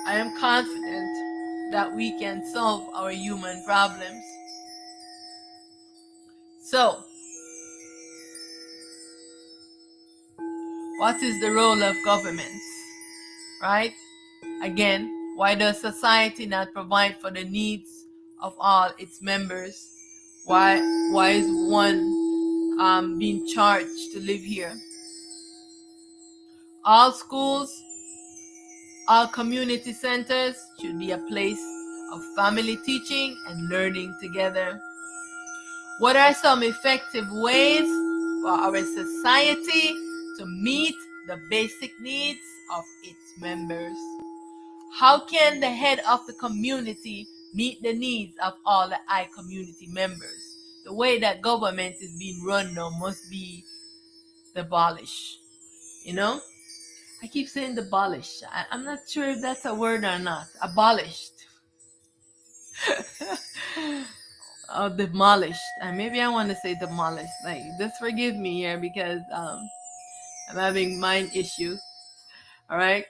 I am confident that we can solve our human problems. So, what is the role of governments? Right? Again, why does society not provide for the needs of all its members? Why is one being charged to live here? All schools, all community centers should be a place of family teaching and learning together. What are some effective ways for our society to meet the basic needs of its members? How can the head of the community meet the needs of all the I community members? The way that government is being run now must be abolished. You know? I keep saying abolished. I'm not sure if that's a word or not. Abolished. Demolished. And maybe I want to say demolished. Like, just forgive me here because I'm having mind issues. All right.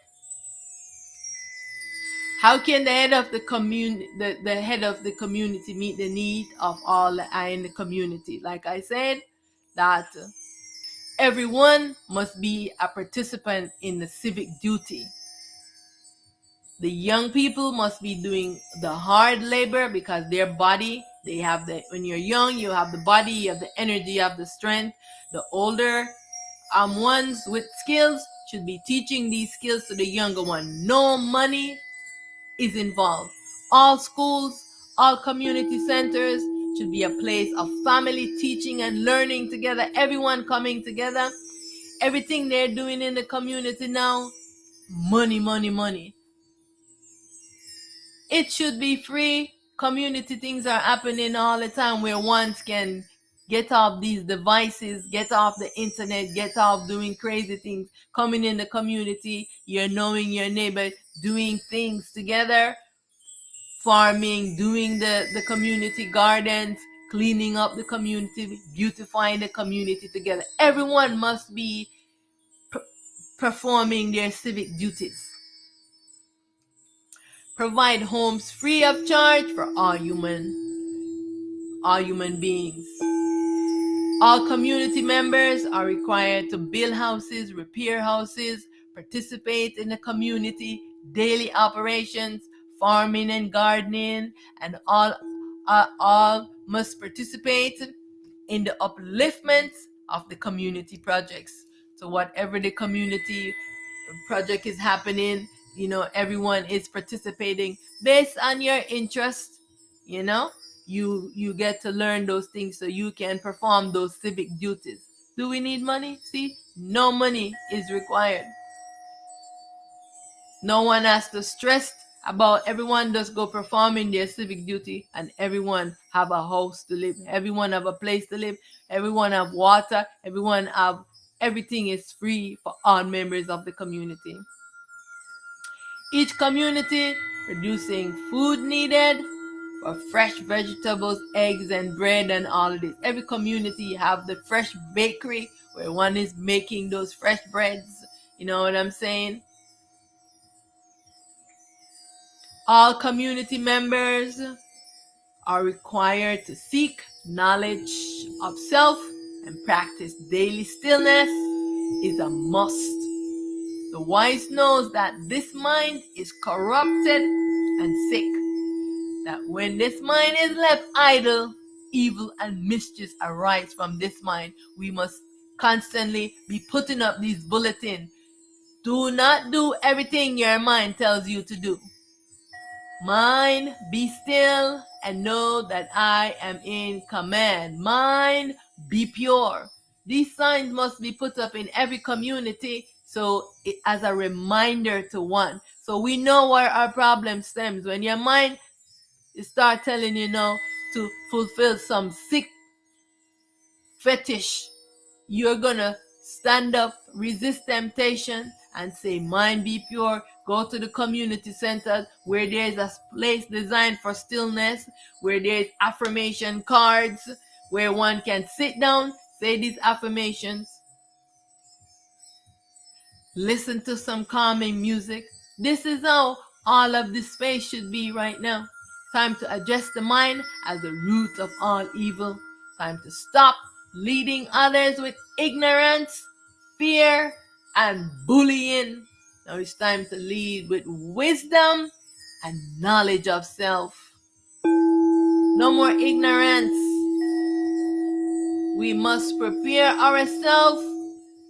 How can the head of the the head of the community meet the need of all in the community? Like I said, that everyone must be a participant in the civic duty. The young people must be doing the hard labor because their body, they have the, when you're young, you have the body, you have the energy, you have the strength. The older ones with skills should be teaching these skills to the younger one. No money is involved. All schools, all community centers should be a place of family teaching and learning together, everyone coming together. Everything they're doing in the community now, money, money, money. It should be free. Community things are happening all the time where one can get off these devices, get off the internet, get off doing crazy things, coming in the community, you're knowing your neighbor, doing things together, farming, doing the community gardens, cleaning up the community, beautifying the community together. Everyone must be performing their civic duties. Provide homes free of charge for all human beings. All community members are required to build houses, repair houses, participate in the community daily operations, farming and gardening, and all must participate in the upliftment of the community projects. So whatever the community project is happening, everyone is participating based on your interest. You get to learn those things so you can perform those civic duties. Do we need money? See, no money is required. No one has to stress about. Everyone just go performing their civic duty, and everyone have a house to live, everyone have a place to live, everyone have water, everything is free for all members of the community. Each community producing food needed for fresh vegetables, eggs, and bread, and all of this. Every community have the fresh bakery where one is making those fresh breads. You know what I'm saying? All community members are required to seek knowledge of self and practice daily stillness is a must. The wise knows that this mind is corrupted and sick, that when this mind is left idle, evil and mischief arise from this mind. We must constantly be putting up these bulletins. Do not do everything your mind tells you to do. Mind, be still and know that I am in command. Mind, be pure. These signs must be put up in every community as a reminder to one. So we know where our problem stems. When your mind start telling you now to fulfill some sick fetish, you're gonna stand up, resist temptation, and say, mind be pure. Go to the community centers where there's a place designed for stillness, where there's affirmation cards, where one can sit down, say these affirmations, listen to some calming music. This is how all of this space should be right now. Time to address the mind as the root of all evil. Time to stop leading others with ignorance, fear, and bullying. Now it's time to lead with wisdom and knowledge of self. No more ignorance. we must prepare ourselves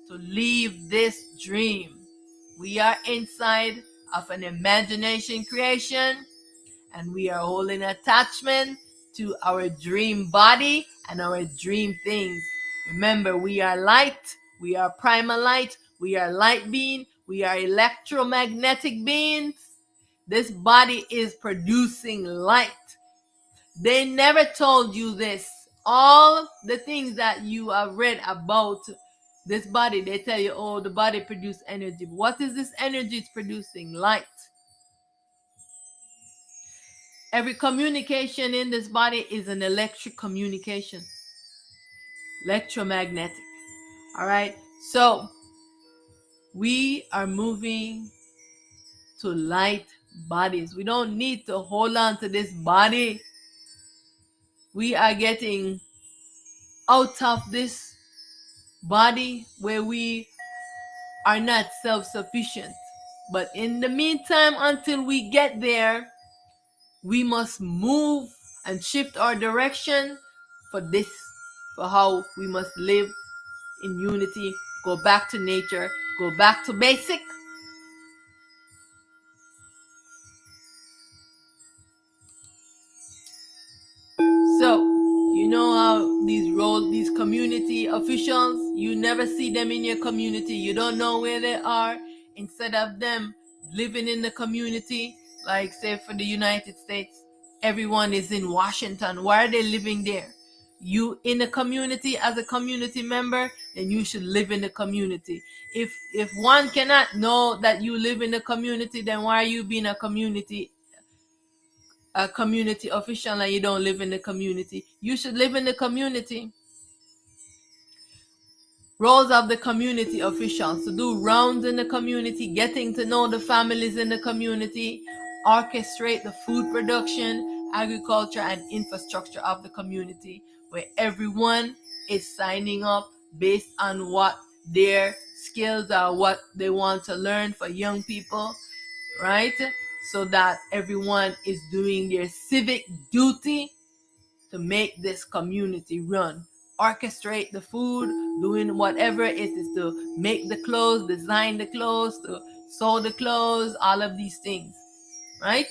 to leave this dream. We are inside of an imagination creation, and we are holding attachment to our dream body and our dream things. Remember, we are light, we are primal light, we are light being, we are electromagnetic beings. This body is producing light. They never told you this. All the things that you have read about this body, they tell you, oh, the body produces energy. What is this energy it's producing? Light. Every communication in this body is an electric communication, electromagnetic. All right. So we are moving to light bodies. We don't need to hold on to this body. We are getting out of this body where we are not self-sufficient. But in the meantime, until we get there, we must move and shift our direction for this, for how we must live in unity, go back to nature, go back to basic. So, you know how these community officials, you never see them in your community. You don't know where they are. Instead of them living in the community, like say for the United States, everyone is in Washington. Why are they living there? You in the community as a community member, then you should live in the community. If one cannot know that you live in the community, then why are you being a community official and you don't live in the community? You should live in the community. Roles of the community officials: to do rounds in the community, getting to know the families in the community, orchestrate the food production, agriculture, and infrastructure of the community, where everyone is signing up based on what their skills are, what they want to learn for young people, right? So that everyone is doing their civic duty to make this community run. Orchestrate the food, doing whatever it is to make the clothes, design the clothes, to sew the clothes, all of these things, right?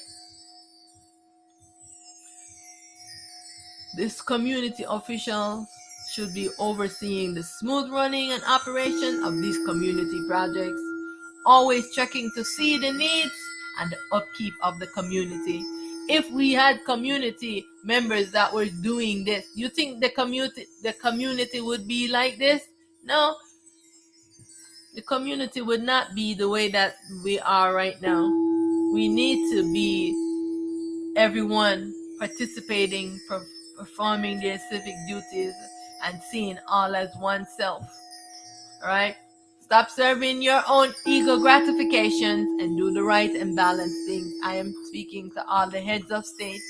This community officials should be overseeing the smooth running and operation of these community projects, always checking to see the needs and the upkeep of the community. If we had community members that were doing this, you think the community would be like this? No, the community would not be the way that we are right now. We need to be everyone participating, performing their civic duties, and seeing all as oneself. All right? Stop serving your own ego gratifications and do the right and balanced things. I am speaking to all the heads of states.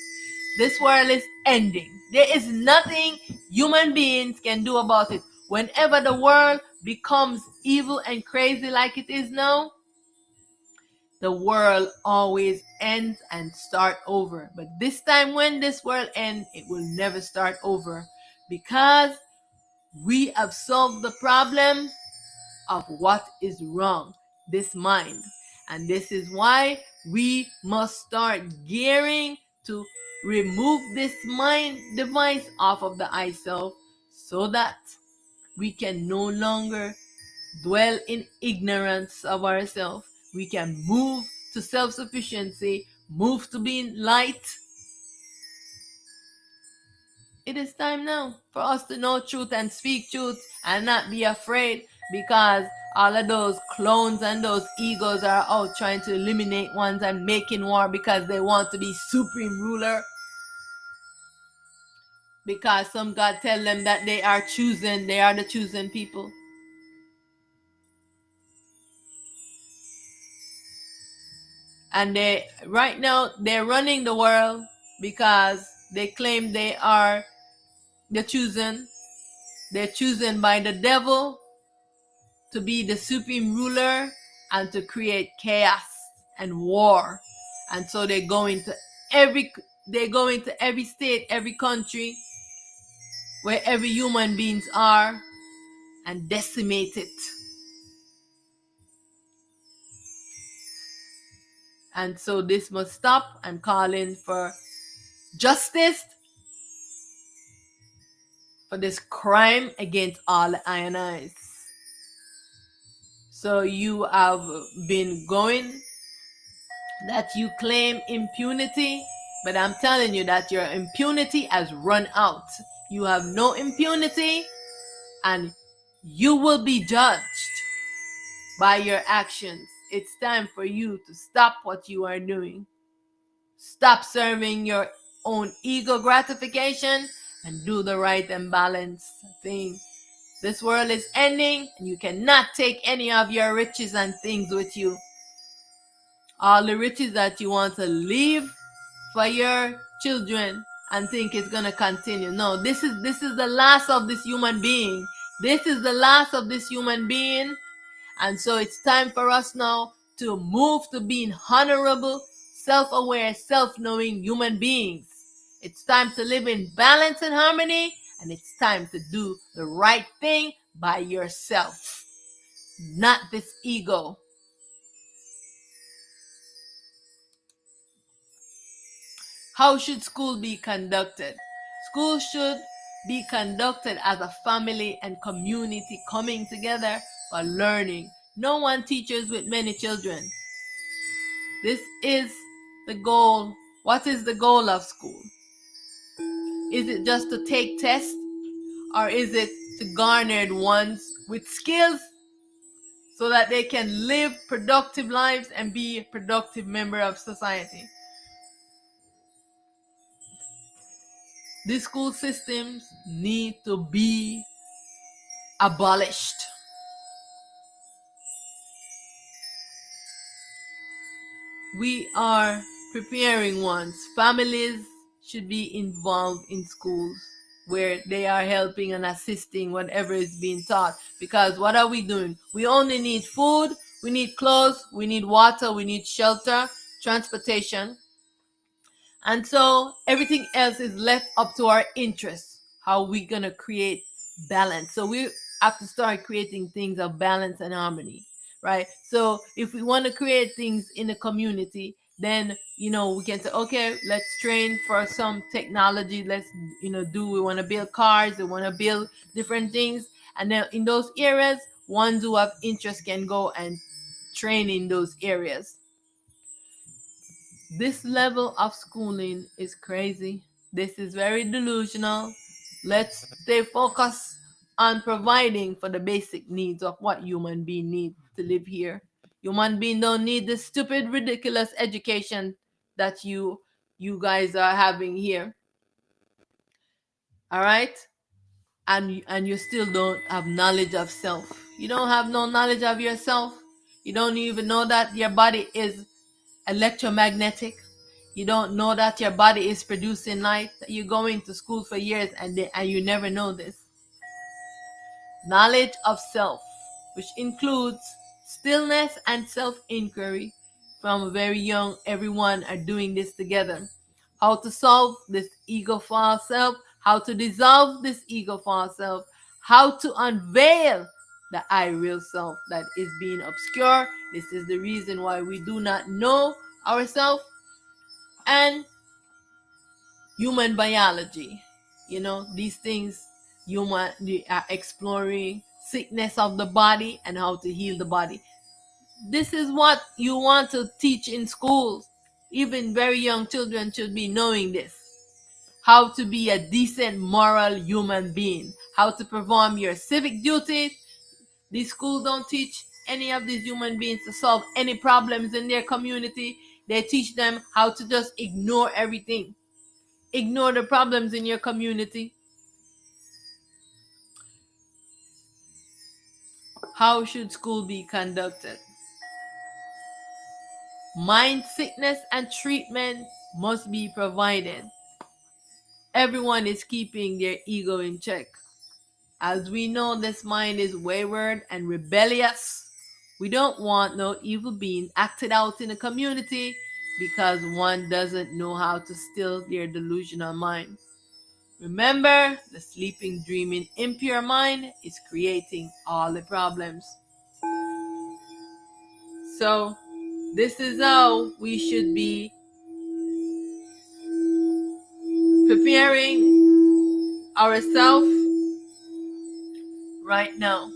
This world is ending. There is nothing human beings can do about it. Whenever the world becomes evil and crazy like it is now, the world always ends and start over. But this time when this world ends, it will never start over, because we have solved the problem of what is wrong, this mind. And this is why we must start gearing to remove this mind device off of the I self, so that we can no longer dwell in ignorance of ourselves. We can move to self-sufficiency, move to being light. It is time now for us to know truth and speak truth and not be afraid, because all of those clones and those egos are out trying to eliminate ones and making war because they want to be supreme ruler. Because some God tell them that they are chosen, they are the chosen people. And they right now they're running the world because they claim they are the chosen. They're chosen by the devil to be the supreme ruler and to create chaos and war. And so they go into every state, every country, wherever human beings are and decimate it. And so this must stop. I'm calling for justice for this crime against all ionized. So you have been going that you claim impunity, but I'm telling you that your impunity has run out. You have no impunity, and you will be judged by your actions. It's time for you to stop what you are doing. Stop serving your own ego gratification and do the right and balanced thing. This world is ending, and you cannot take any of your riches and things with you. All the riches that you want to leave for your children and think it's gonna continue. No, this is the last of this human being. This is the last of this human being. And so it's time for us now to move to being honorable, self-aware, self-knowing human beings. It's time to live in balance and harmony, and it's time to do the right thing by yourself, not this ego. How should school be conducted? School should be conducted as a family and community coming together for learning. No one teaches with many children. This is the goal. What is the goal of school? Is it just to take tests, or is it to garner ones with skills so that they can live productive lives and be a productive member of society? These school systems need to be abolished. We are preparing ones. Families should be involved in schools where they are helping and assisting whatever is being taught. Because what are we doing? We only need food, we need clothes, we need water, we need shelter, transportation. And so everything else is left up to our interests. How are we going to create balance? So we have to start creating things of balance and harmony, right? So if we want to create things in the community, then, we can say, okay, let's train for some technology. Let's, we want to build cars, we want to build different things. And then in those areas, ones who have interest can go and train in those areas. This level of schooling is crazy. This is very delusional. Let's stay focused on providing for the basic needs of what human being need to live here. Human being don't need this stupid, ridiculous education that you guys are having here. All right? And you still don't have knowledge of self. You don't have no knowledge of yourself. You don't even know that your body is electromagnetic. You don't know that your body is producing light. You're going to school for years and you never know this. Knowledge of self, which includes stillness and self-inquiry. From very young, everyone are doing this together. How to solve this ego false self, how to dissolve this ego false self, how to unveil the I real self that is being obscure. This is the reason why we do not know ourselves. And human biology, these things, human exploring sickness of the body and how to heal the body. This is what you want to teach in schools. Even very young children should be knowing this. How to be a decent moral human being, how to perform your civic duties. These schools don't teach any of these human beings to solve any problems in their community. They teach them how to just ignore everything. Ignore the problems in your community. How should school be conducted? Mind sickness and treatment must be provided. Everyone is keeping their ego in check. As we know, this mind is wayward and rebellious. We don't want no evil being acted out in the community because one doesn't know how to still their delusional mind. Remember, the sleeping, dreaming, impure mind is creating all the problems. So, this is how we should be preparing ourselves right now.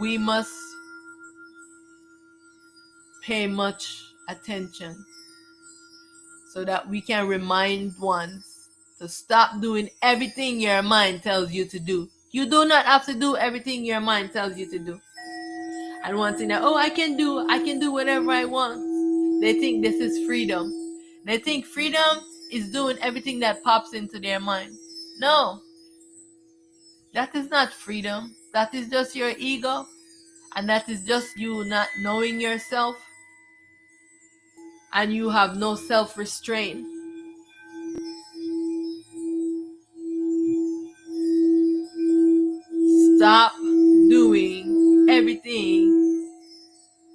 We must pay much attention so that we can remind ones to stop doing everything your mind tells you to do. You do not have to do everything your mind tells you to do. And one thing that, oh, I can do whatever I want. They think this is freedom. They think freedom is doing everything that pops into their mind. No, that is not freedom. That is just your ego. And that is just you not knowing yourself. And you have no self-restraint. Stop doing everything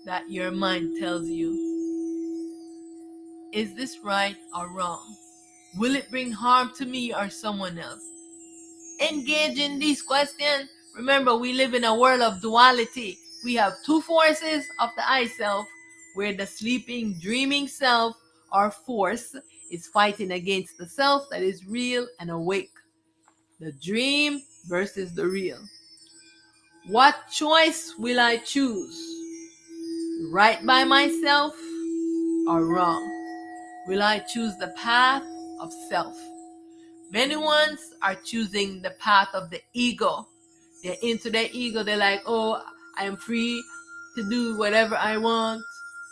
that your mind tells you. Is this right or wrong? Will it bring harm to me or someone else? Engage in these questions. Remember, we live in a world of duality. We have two forces of the I self, where the sleeping, dreaming self or force is fighting against the self that is real and awake. The dream versus the real. What choice will I choose? Right by myself or wrong? Will I choose the path of self? Many ones are choosing the path of the ego. They're into their ego. They're like, oh, I am free to do whatever I want.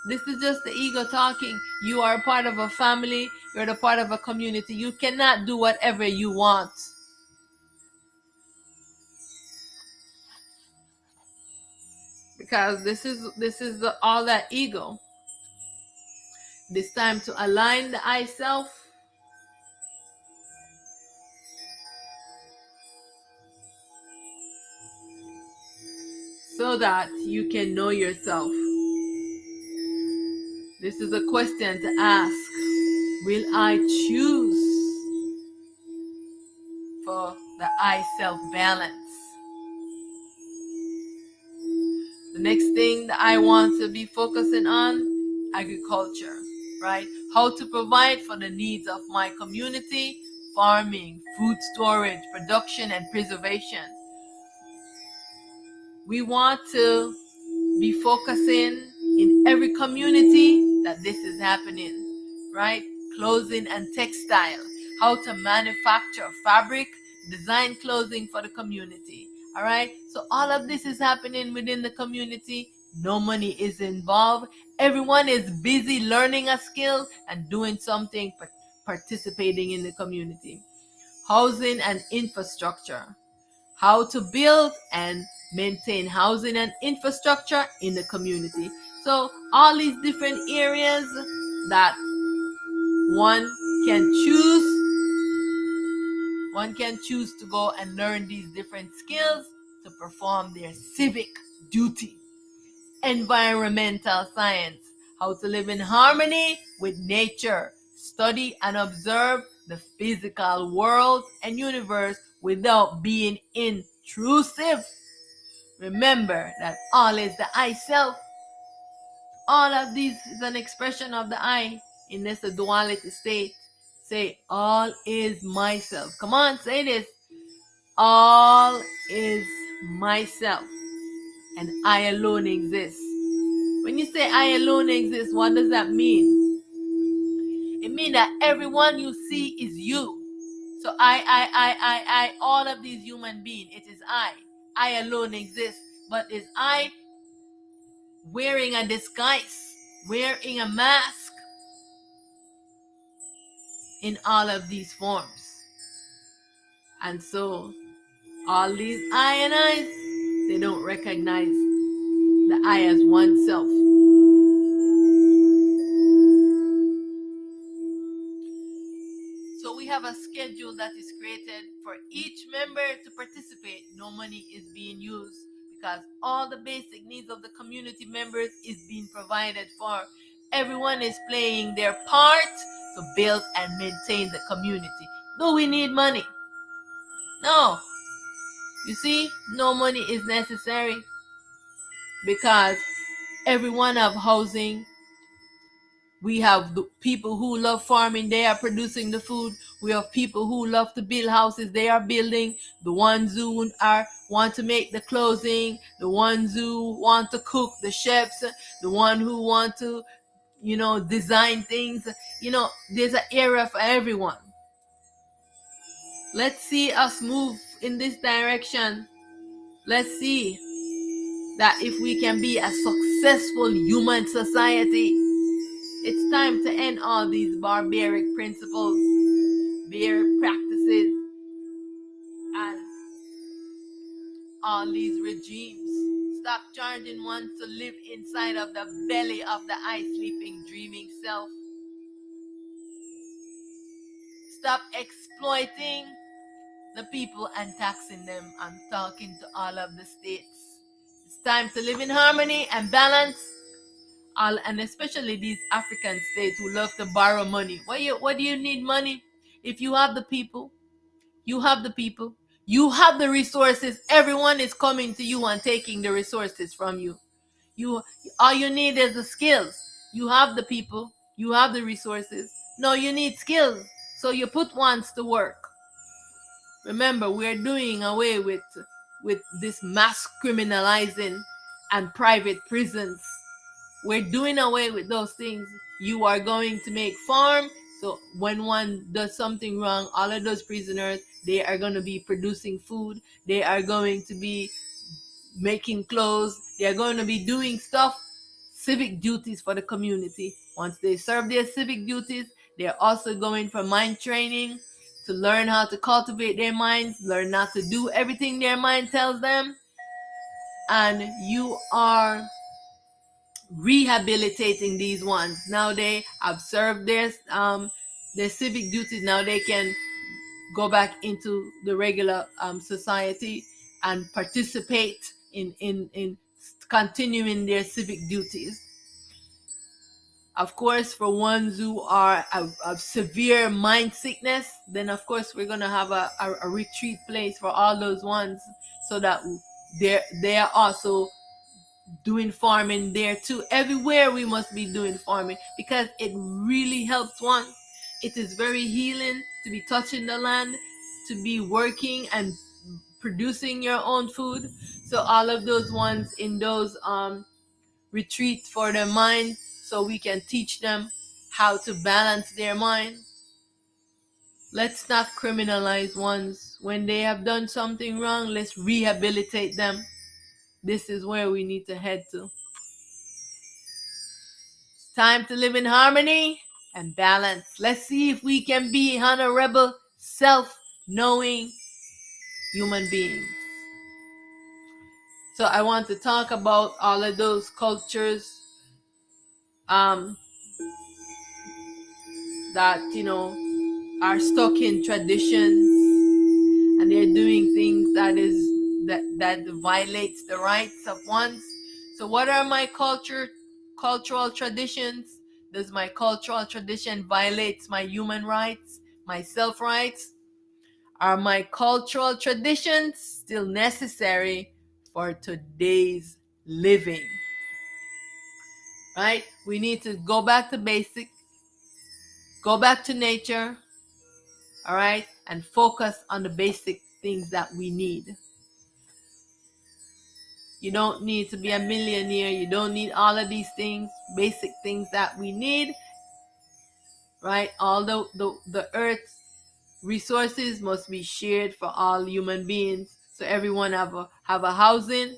This is just the ego talking. You are a part of a family. You're a part of a community. You cannot do whatever you want. Because this is all that ego. This time to align the I self. So that you can know yourself. This is a question to ask. Will I choose for the I self balance? The next thing that I want to be focusing on, agriculture, right? How to provide for the needs of my community, farming, food storage, production, and preservation. We want to be focusing in every community that this is happening, right? Clothing and textile, how to manufacture fabric, design clothing for the community. All right, so all of this is happening within the community. No money is involved. Everyone is busy learning a skill and doing something, participating in the community. Housing and infrastructure, how to build and maintain housing and infrastructure in the community. So all these different areas that one can choose to go and learn these different skills to perform their civic duty. Environmental science, how to live in harmony with nature, study and observe the physical world and universe without being intrusive. Remember that all is the I self. All of this is an expression of the I in this duality state. Say, all is myself. Come on, say this. All is myself. And I alone exist. When you say I alone exist, what does that mean? It means that everyone you see is you. So I, all of these human beings, it is I. I alone exist. But is I wearing a disguise, wearing a mask in all of these forms? And so all these I and I's, they don't recognize the I as oneself. So we have a schedule that is created for each member to participate. No money is being used because all the basic needs of the community members is being provided for. Everyone is playing their part to build and maintain the community. Do we need money? No. You see, no money is necessary because everyone have housing. We have the people who love farming, they are producing the food. We have people who love to build houses, they are building. The ones who want to make the clothing, the ones who want to cook, the chefs, the one who want to, design things. There's an area for everyone. Let's see us move in this direction. Let's see that if we can be a successful human society, it's time to end all these barbaric principles, barbaric practices, and all these regimes. Stop charging one to live inside of the belly of the eye sleeping, dreaming self. Stop exploiting the people and taxing them. I'm talking to all of the states. It's time to live in harmony and balance. And especially these African states who love to borrow money. What do you need money? If you have the people, you have the people, you have the resources. Everyone is coming to you and taking the resources from you. All you need is the skills. You have the people, you have the resources. No, you need skills. So you put ones to work. Remember, we're doing away with this mass criminalizing and private prisons. We're doing away with those things. You are going to make farm, so when one does something wrong, all of those prisoners, they are going to be producing food. They are going to be making clothes. They are going to be doing stuff, civic duties for the community. Once they serve their civic duties, they're also going for mind training to learn how to cultivate their minds, learn not to do everything their mind tells them. And you are rehabilitating these ones. Now they have served their civic duties. Now they can go back into the regular society and participate in continuing their civic duties. Of course, for ones who are of severe mind sickness, then of course we're gonna have a retreat place for all those ones, so that they are also doing farming there too. Everywhere we must be doing farming, because it really helps one. It is very healing to be touching the land, to be working and producing your own food. So all of those ones in those retreats for their mind, so we can teach them how to balance their mind. Let's not criminalize ones. When they have done something wrong, let's rehabilitate them. This is where we need to head to. Time to live in harmony and balance. Let's see if we can be honorable, self-knowing human beings. So I want to talk about all of those cultures that are stuck in traditions, and they're doing things that violates the rights of ones. So what are my cultural traditions? Does my cultural tradition violates my human rights, my self rights? Are my cultural traditions still necessary for today's living? Right? We need to go back to basic, go back to nature, all right, and focus on the basic things that we need. You don't need to be a millionaire. You don't need all of these things, basic things that we need, right? All the earth's resources must be shared for all human beings. So everyone have a housing.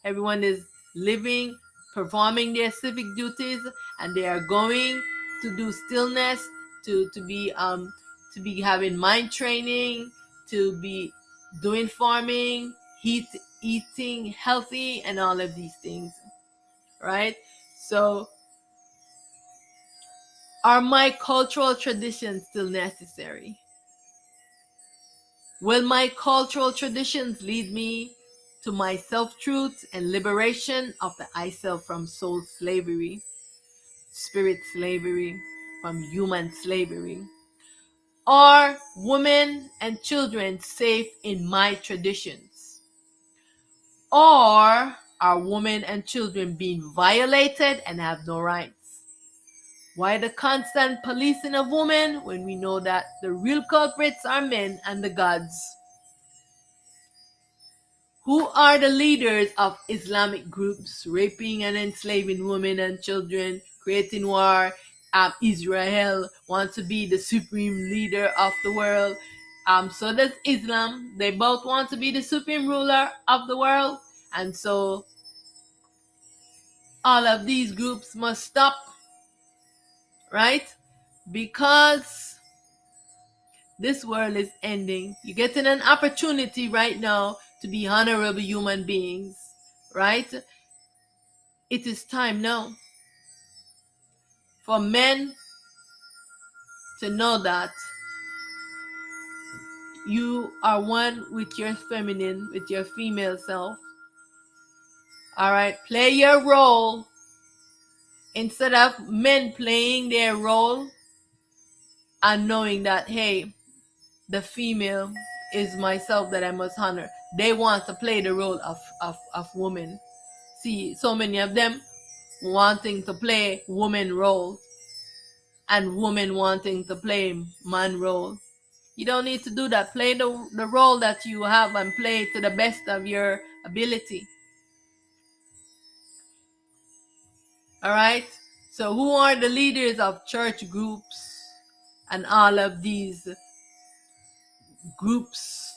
Everyone is living, performing their civic duties, and they are going to do stillness, to be having mind training, to be doing farming, eating healthy, and all of these things, right? So are my cultural traditions still necessary? Will my cultural traditions lead me to my self-truth and liberation of the I self from soul slavery, spirit slavery, from human slavery? Are women and children safe in my traditions? Or are women and children being violated and have no rights? Why the constant policing of women when we know that the real culprits are men and the gods? Who are the leaders of Islamic groups raping and enslaving women and children, creating war? Israel wants to be the supreme leader of the world. So does Islam. They both want to be the supreme ruler of the world. And so all of these groups must stop, right? Because this world is ending. You're getting an opportunity right now to be honorable human beings, right? It is time now for men to know that you are one with your feminine, with your female self. All right, play your role instead of men playing their role and knowing that, hey, the female is myself that I must honor. They want to play the role of woman. See, so many of them wanting to play woman role and woman wanting to play man role. You don't need to do that. Play the role that you have and play it to the best of your ability. All right? So who are the leaders of church groups and all of these groups?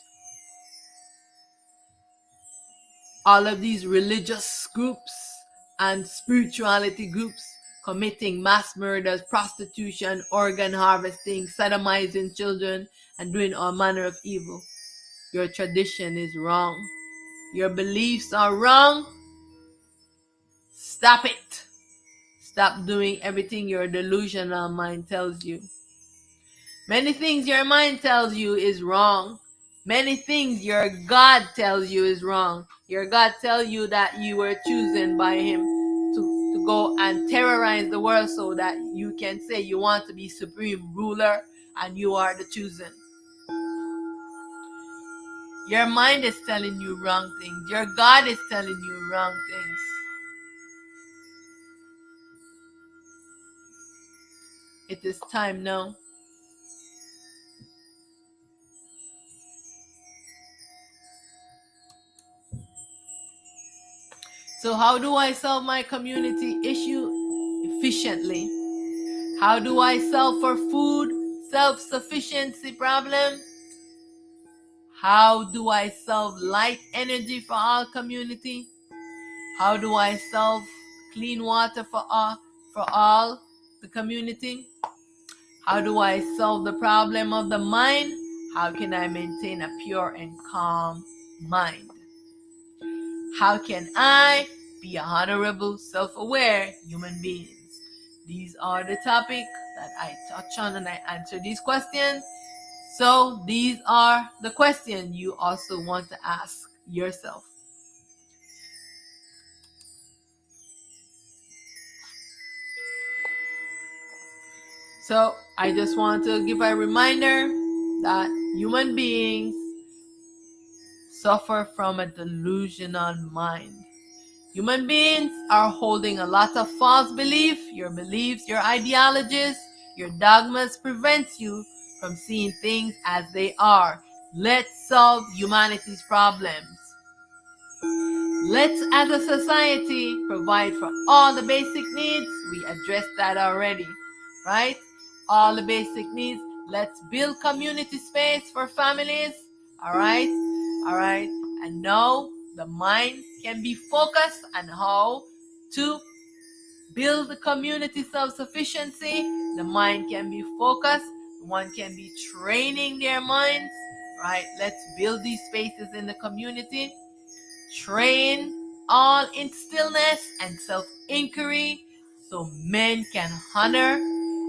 All of these religious groups and spirituality groups committing mass murders, prostitution, organ harvesting, sodomizing children, and doing all manner of evil. Your tradition is wrong. Your beliefs are wrong. Stop it. Stop doing everything your delusional mind tells you. Many things your mind tells you is wrong. Many things your God tells you is wrong. Your God tells you that you were chosen by him to go and terrorize the world so that you can say you want to be supreme ruler and you are the chosen. Your mind is telling you wrong things. Your God is telling you wrong things. It is time now. So how do I solve my community issue efficiently? How do I solve for food self-sufficiency problem? How do I solve light energy for all community? How do I solve clean water for all the community? How do I solve the problem of the mind? How can I maintain a pure and calm mind? How can I be a honorable, self-aware human being? These are the topics that I touch on and I answer these questions. So these are the questions you also want to ask yourself. So I just want to give a reminder that human beings suffer from a delusional mind. Human beings are holding a lot of false beliefs, your ideologies, your dogmas prevents you from seeing things as they are. Let's solve humanity's problems. Let's, as a society, provide for all the basic needs. We addressed that already, right? All the basic needs. Let's build community space for families, all right? All right. And now the mind can be focused on how to build the community self-sufficiency. The mind can be focused. One can be training their minds, right? Let's build these spaces in the community. Train all in stillness and self-inquiry so men can honor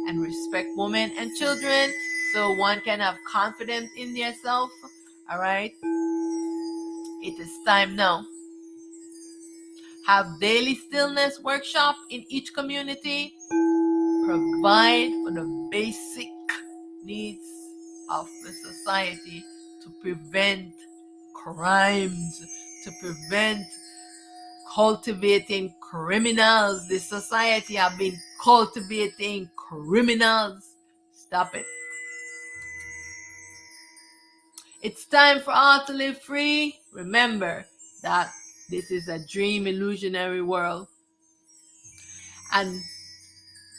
and respect women and children, so one can have confidence in their self. All right. It is time now. Have daily stillness workshop in each community. Provide for the basic needs of the society to prevent crimes, to prevent cultivating criminals. This society have been cultivating criminals. Stop it. It's time for all to live free. Remember that this is a dream illusionary world. And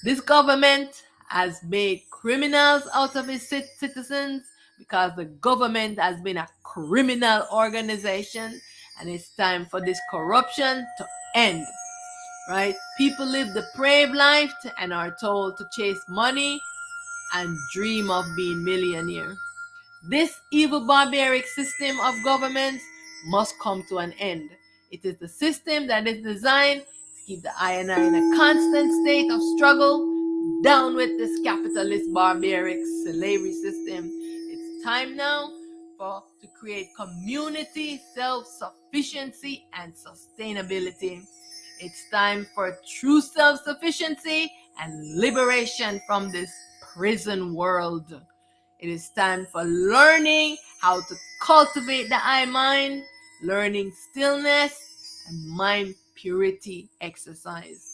this government has made criminals out of its citizens because the government has been a criminal organization, and it's time for this corruption to end. Right? People live depraved life and are told to chase money and dream of being millionaire. This evil barbaric system of government must come to an end. It is the system that is designed to keep the INI in a constant state of struggle. Down with this capitalist barbaric slavery system. It's time now to create community self-sufficiency and sustainability. It's time for true self-sufficiency and liberation from this prison world. It is time for learning how to cultivate the I mind, learning stillness, and mind purity exercise.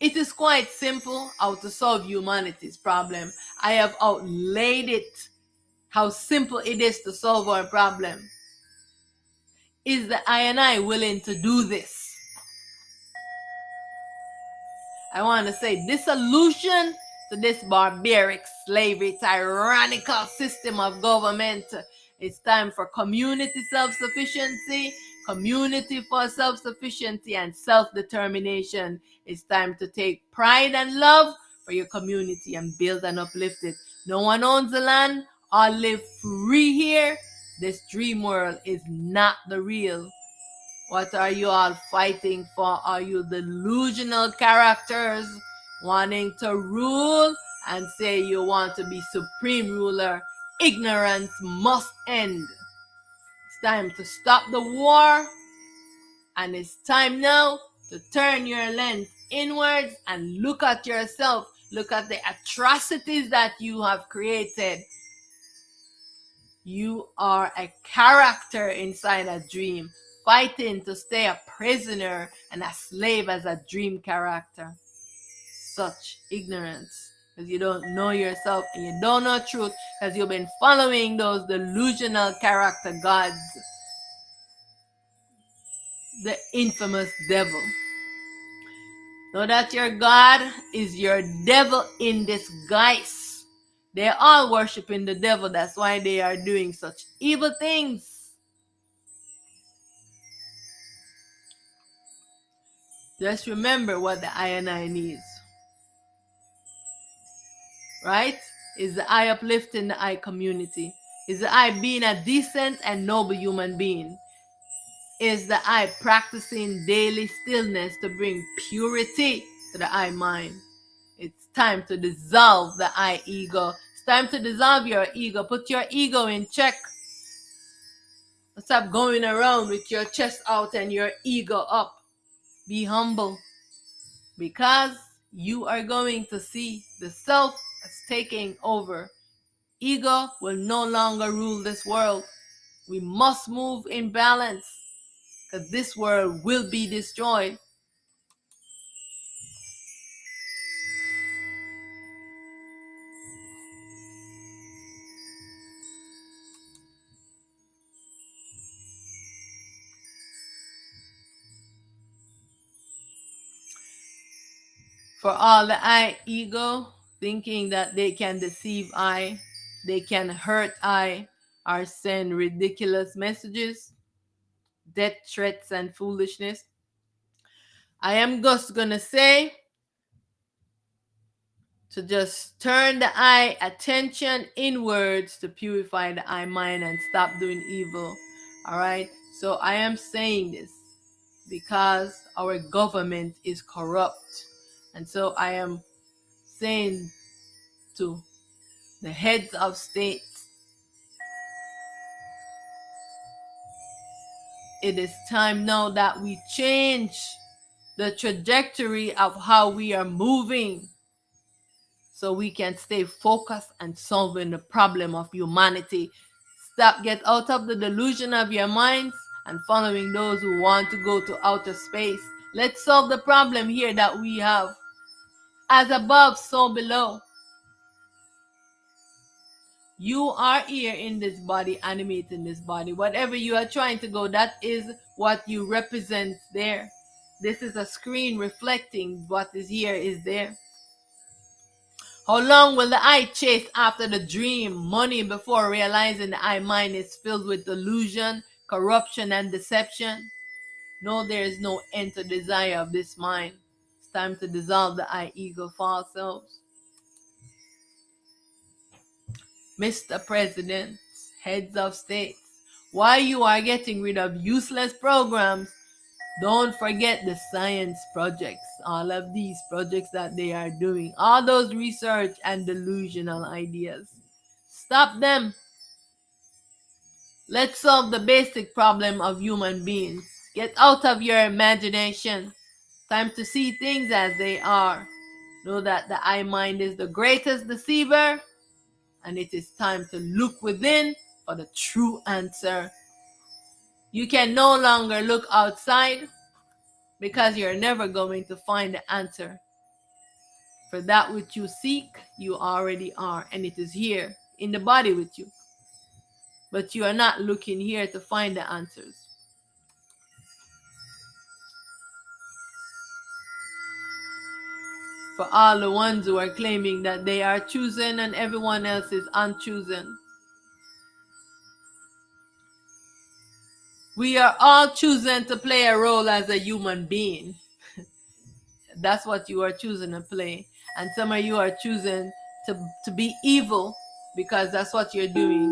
It is quite simple how to solve humanity's problem. I have outlaid it, how simple it is to solve our problem. Is the I willing to do this? I want to say this solution to this barbaric, slavery, tyrannical system of government. It's time for community self-sufficiency, community for self-sufficiency and self-determination. It's time to take pride and love for your community and build and uplift it. No one owns the land. All live free here. This dream world is not the real. What are you all fighting for? Are you delusional characters wanting to rule and say you want to be supreme ruler? Ignorance must end. It's time to stop the war, and it's time now to turn your lens inwards and look at yourself. Look at the atrocities that you have created. You are a character inside a dream, fighting to stay a prisoner and a slave as a dream character. Such ignorance, because you don't know yourself and you don't know truth, because you've been following those delusional character gods, the infamous devil. Know that your God is your devil in disguise. They're all worshiping the devil. That's why they are doing such evil things. Just remember what the I needs. Right? Is the I uplifting the I community? Is the I being a decent and noble human being? Is the I practicing daily stillness to bring purity to the I mind? It's time to dissolve the I ego. It's time to dissolve your ego. Put your ego in check. Stop going around with your chest out and your ego up. Be humble, because you are going to see the self as taking over. Ego will no longer rule this world. We must move in balance, because this world will be destroyed. For all the I ego thinking that they can deceive I, they can hurt I, or send ridiculous messages, death threats, and foolishness, I am just gonna say to just turn the I attention inwards to purify the I mind and stop doing evil. Alright? So I am saying this because our government is corrupt. And so I am saying to the heads of states, It is time now that we change the trajectory of how we are moving so we can stay focused and solving the problem of humanity. Get out of the delusion of your minds and following those who want to go to outer space. Let's solve the problem here that we have. As above, so below. You are here in this body, animating this body. Whatever you are trying to go, that is what you represent there. This is a screen reflecting what is here is there. How long will the eye chase after the dream, money, before realizing the eye mind is filled with delusion, corruption, and deception? No, there is no end to desire of this mind. It's time to dissolve the eye ego false selves. Mr. President, heads of states, while you are getting rid of useless programs, don't forget the science projects, all of these projects that they are doing, all those research and delusional ideas. Stop them. Let's solve the basic problem of human beings. Get out of your imagination. Time to see things as they are. Know that the I mind is the greatest deceiver, and it is time to look within for the true answer. You can no longer look outside because you're never going to find the answer. For that which you seek, you already are, and it is here in the body with you. But you are not looking here to find the answers. For all the ones who are claiming that they are chosen and everyone else is unchosen, we are all chosen to play a role as a human being. That's what you are choosing to play. And some of you are choosing to be evil because that's what you're doing.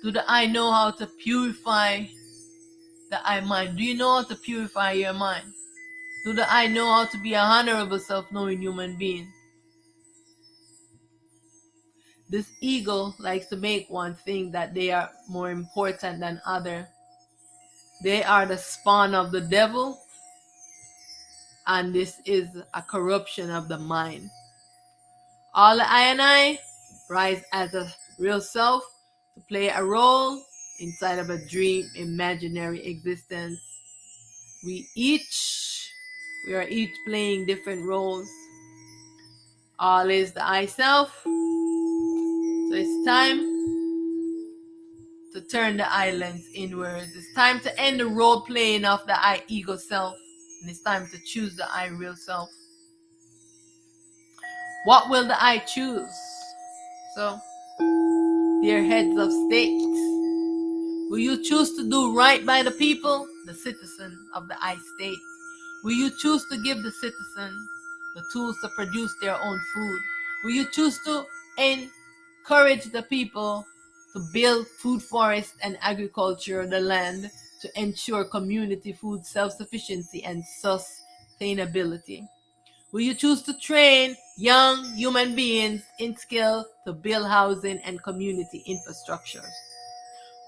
Do the I know how to purify the I mind? Do you know how to purify your mind? Do the I know how to be a honorable self-knowing human being? This ego likes to make one think that they are more important than other. They are the spawn of the devil, and this is a corruption of the mind. All I and I rise as a real self to play a role inside of a dream imaginary existence. We are each playing different roles. All is the I self. So it's time to turn the islands inwards. It's time to end the role playing of the I ego self. And it's time to choose the I real self. What will the I choose? So, dear heads of state, will you choose to do right by the people, the citizen of the I state? Will you choose to give the citizen the tools to produce their own food? Will you choose to encourage the people to build food forests and agriculture of the land to ensure community food self-sufficiency and sustainability? Will you choose to train young human beings in skill to build housing and community infrastructures?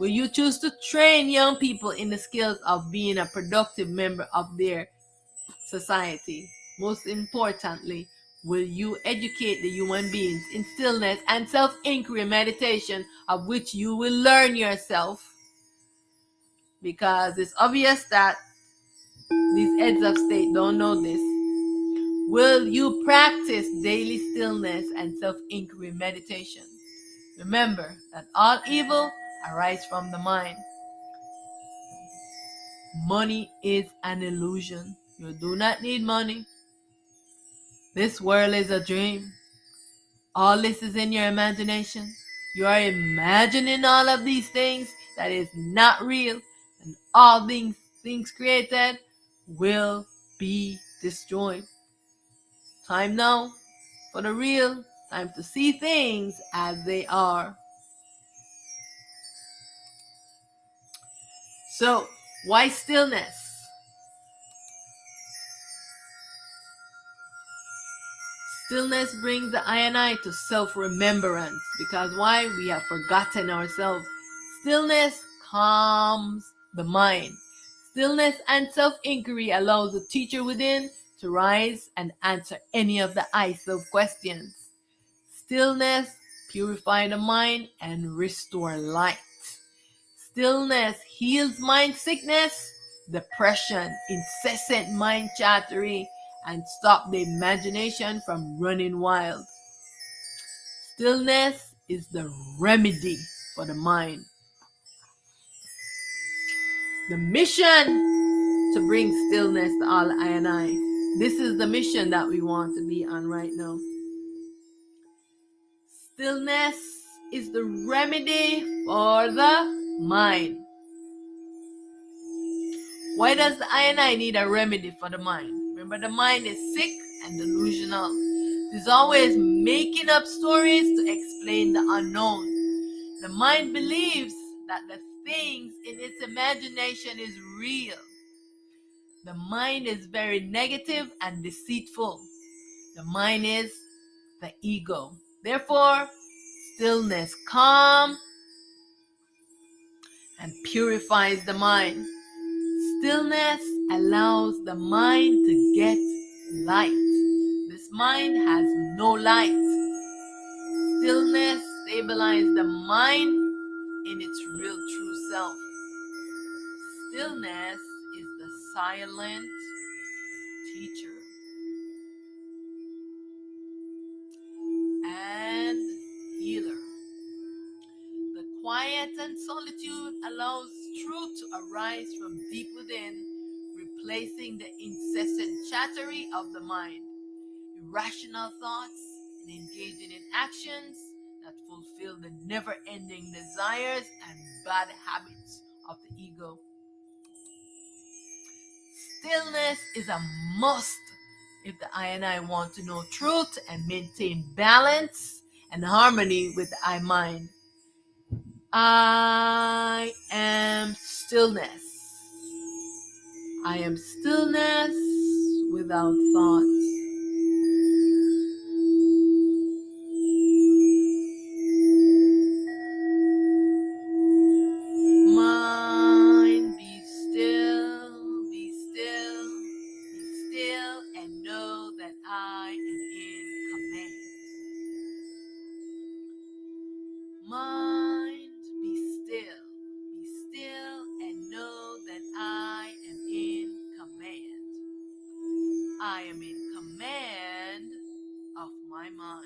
Will you choose to train young people in the skills of being a productive member of their society? Most importantly, will you educate the human beings in stillness and self-inquiry meditation, of which you will learn yourself? Because it's obvious that these heads of state don't know this. Will you practice daily stillness and self-inquiry meditation? Remember that all evil arises from the mind. Money is an illusion. You do not need money. This world is a dream. All this is in your imagination. You are imagining all of these things that is not real, and all things created will be destroyed. Time now for the real. Time to see things as they are. So, why stillness? Stillness brings the I and I to self-remembrance, because why? We have forgotten ourselves. Stillness calms the mind. Stillness and self-inquiry allows the teacher within to rise and answer any of the I self questions. Stillness purifies the mind and restore light. Stillness heals mind sickness, depression, incessant mind chattery, and stop the imagination from running wild. Stillness is the remedy for the mind. The mission to bring stillness to all I and I. This is the mission that we want to be on right now. Stillness is the remedy for the mind. Why does the I and I need a remedy for the mind? Remember, the mind is sick and delusional. It is always making up stories to explain the unknown. The mind believes that the things in its imagination is real. The mind is very negative and deceitful. The mind is the ego. Therefore, stillness calms and purifies the mind. Stillness allows the mind to get light. This mind has no light. Stillness stabilizes the mind in its real true self. Stillness is the silent teacher and healer. The quiet and solitude allows truth to arise from deep within, replacing the incessant chattery of the mind, irrational thoughts, and engaging in actions that fulfill the never-ending desires and bad habits of the ego. Stillness is a must if the I and I want to know truth and maintain balance and harmony with the I mind. I am stillness. I am stillness without thoughts. Mind, be still, be still, be still, and know that I am in command. Mind, be still, and know that I am in command. I am in command of my mind.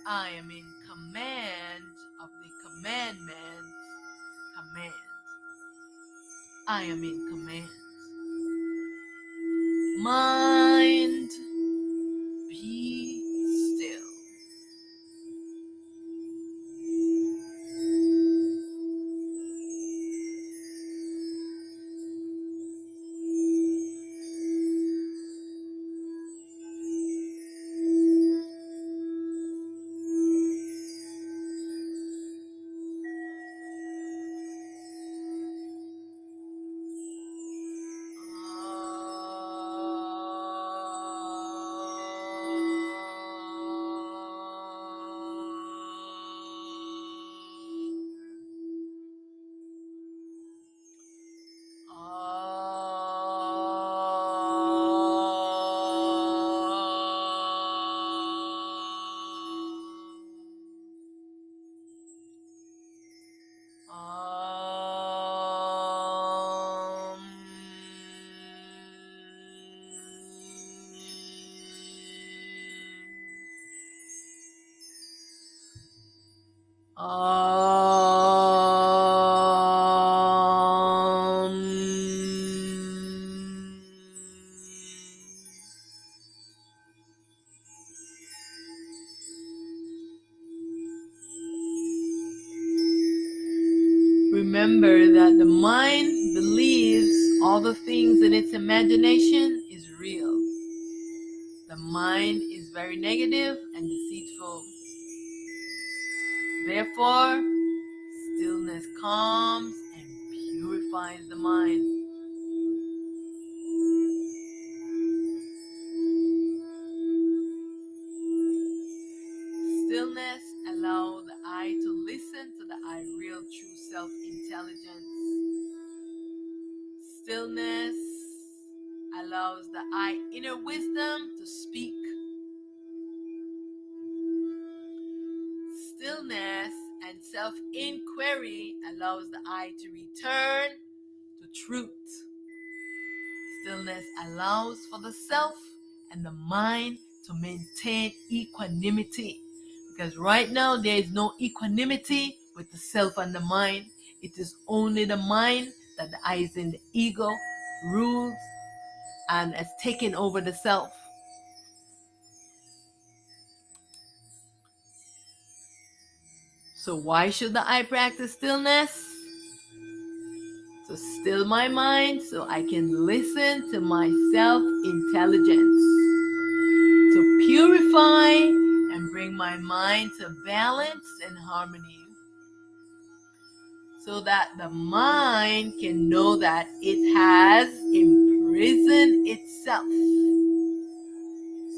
I am in command of the commandment command. I am in command. Mind, be still. Remember that the mind believes all the things in its imagination is real. The mind is very negative and deceitful. Therefore, stillness calms and purifies the mind. allow the I to listen to the I real true self-intelligence. Stillness allows the I inner wisdom to speak. Stillness and self-inquiry allows the I to return to truth. Stillness allows for the self and the mind to maintain equanimity. Because right now there is no equanimity with the self and the mind. It is only the mind that the I is in the ego rules and has taken over the self. So why should the I practice stillness? To still my mind so I can listen to my self-intelligence. To purify and bring my mind to balance and harmony. So that the mind can know that it has imprisoned itself.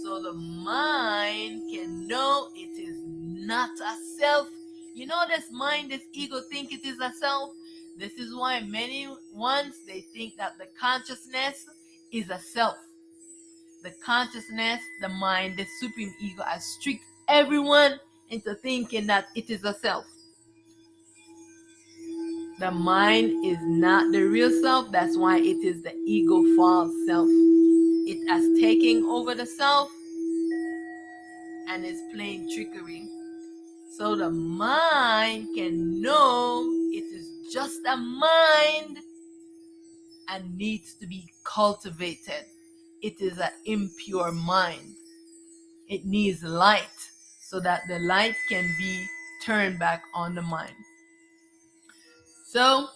So the mind can know it is not a self. You know, this mind, this ego think it is a self. This is why many ones they think that the consciousness is a self. The consciousness, the mind, the supreme ego has tricked everyone into thinking that it is a self. The mind is not the real self. That's why it is the ego false self. It has taken over the self and is playing trickery. So the mind can know it is just a mind and needs to be cultivated. It is an impure mind. It needs light so that the light can be turned back on the mind. So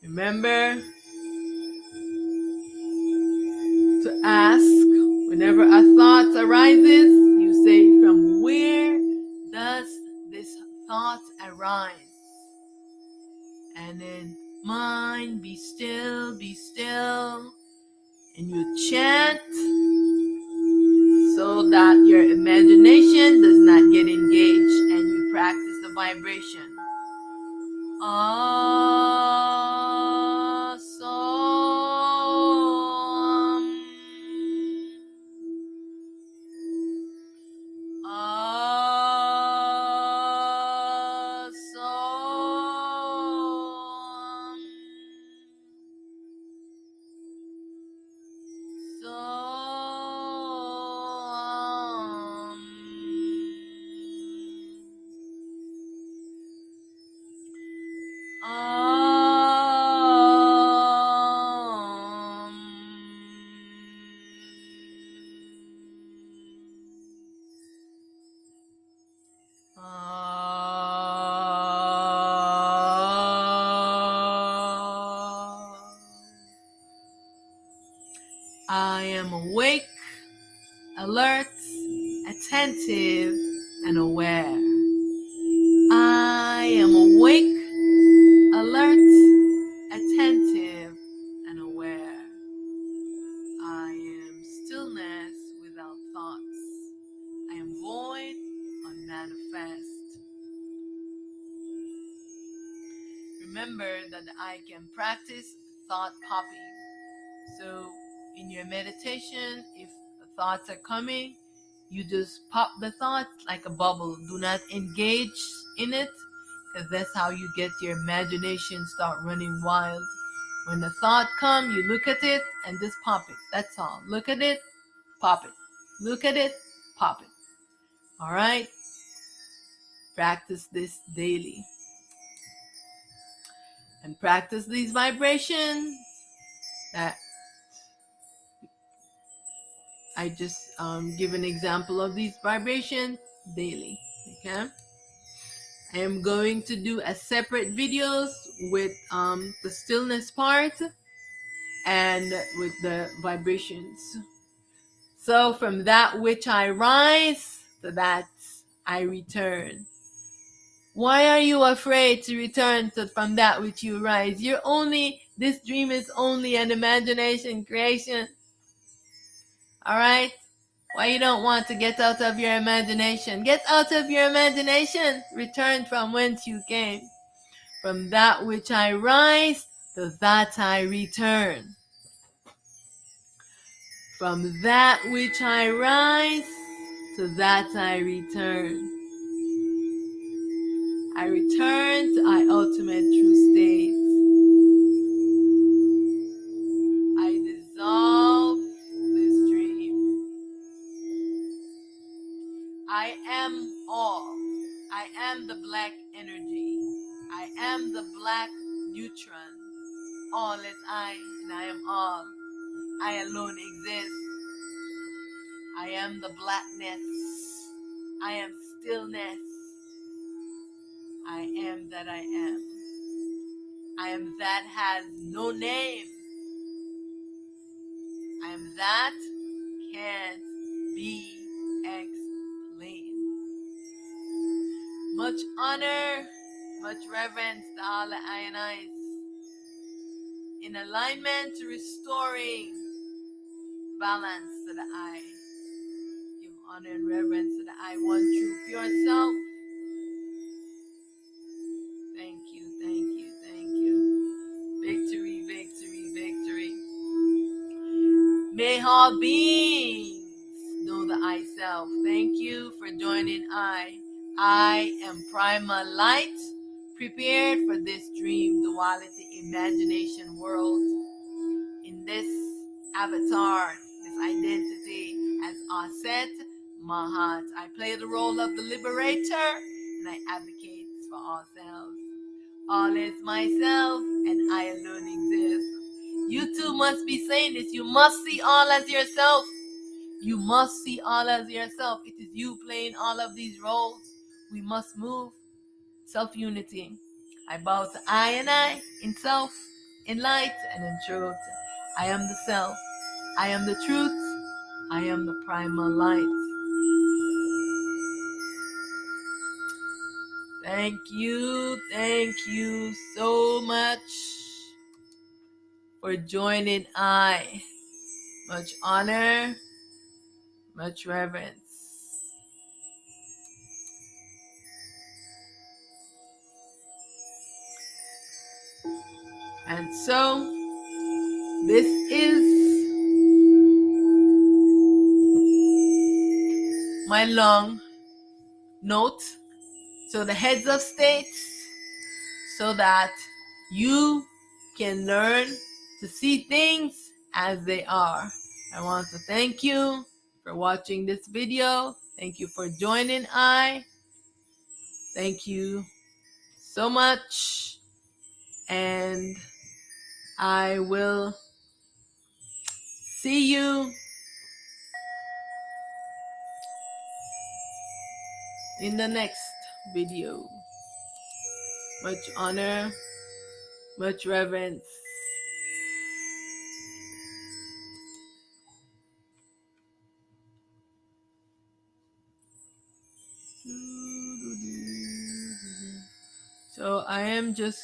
remember to ask whenever a thought arises, you say, from where does this thought arise? And then, mind, be still, and you chant so that your imagination does not get engaged and you practice the vibration. I am awake, alert, attentive, and aware. I am awake, alert, attentive, and aware. I am stillness without thoughts. I am void, unmanifest. Remember that I can practice thought popping. So in your meditation, if thoughts are coming, you just pop the thoughts like a bubble. Do not engage in it, because that's how you get your imagination start running wild. When the thought comes, you look at it and just pop it. That's all. Look at it, pop it. Look at it, pop it. All right? Practice this daily. And practice these vibrations that I just give an example of these vibrations daily. Okay? I am going to do a separate videos with the stillness part and with the vibrations. So from that which I rise, to that I return. Why are you afraid to return from that which you rise? This dream is only an imagination creation. All right? Why you don't want to get out of your imagination? Get out of your imagination. Return from whence you came. From that which I rise, to that I return. From that which I rise, to that I return. I return to my ultimate true state. I dissolve this dream. I am all. I am the black energy. I am the black neutron. All is I, and I am all. I alone exist. I am the blackness. I am stillness. I am that I am. I am that has no name. I am that can't be explained. Much honor, much reverence to all the Ionites. In alignment to restoring balance to the I. Give honor and reverence to the I, one true pure self. Thank you, thank you, thank you. Victory, victory, victory. May all beings know the I self. Thank you for joining I. I am primal light, prepared for this dream duality imagination world. In this avatar, this identity as Auset Mahat, I play the role of the liberator, and I advocate for all selves. All is myself, and I alone exist. You too must be saying this. You must see all as yourself. You must see all as yourself. It is you playing all of these roles. We must move. Self-unity. I bow to I and I, in self, in light, and in truth. I am the self. I am the truth. I am the primal light. Thank you so much for joining I. Much honor, much reverence. And so, this is my long note to the heads of states so that you can learn to see things as they are. I want to thank you for watching this video. Thank you for joining I. Thank you so much. And I will see you in the next video. Much honor, much reverence. So I am just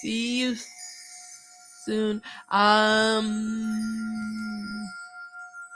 see you soon.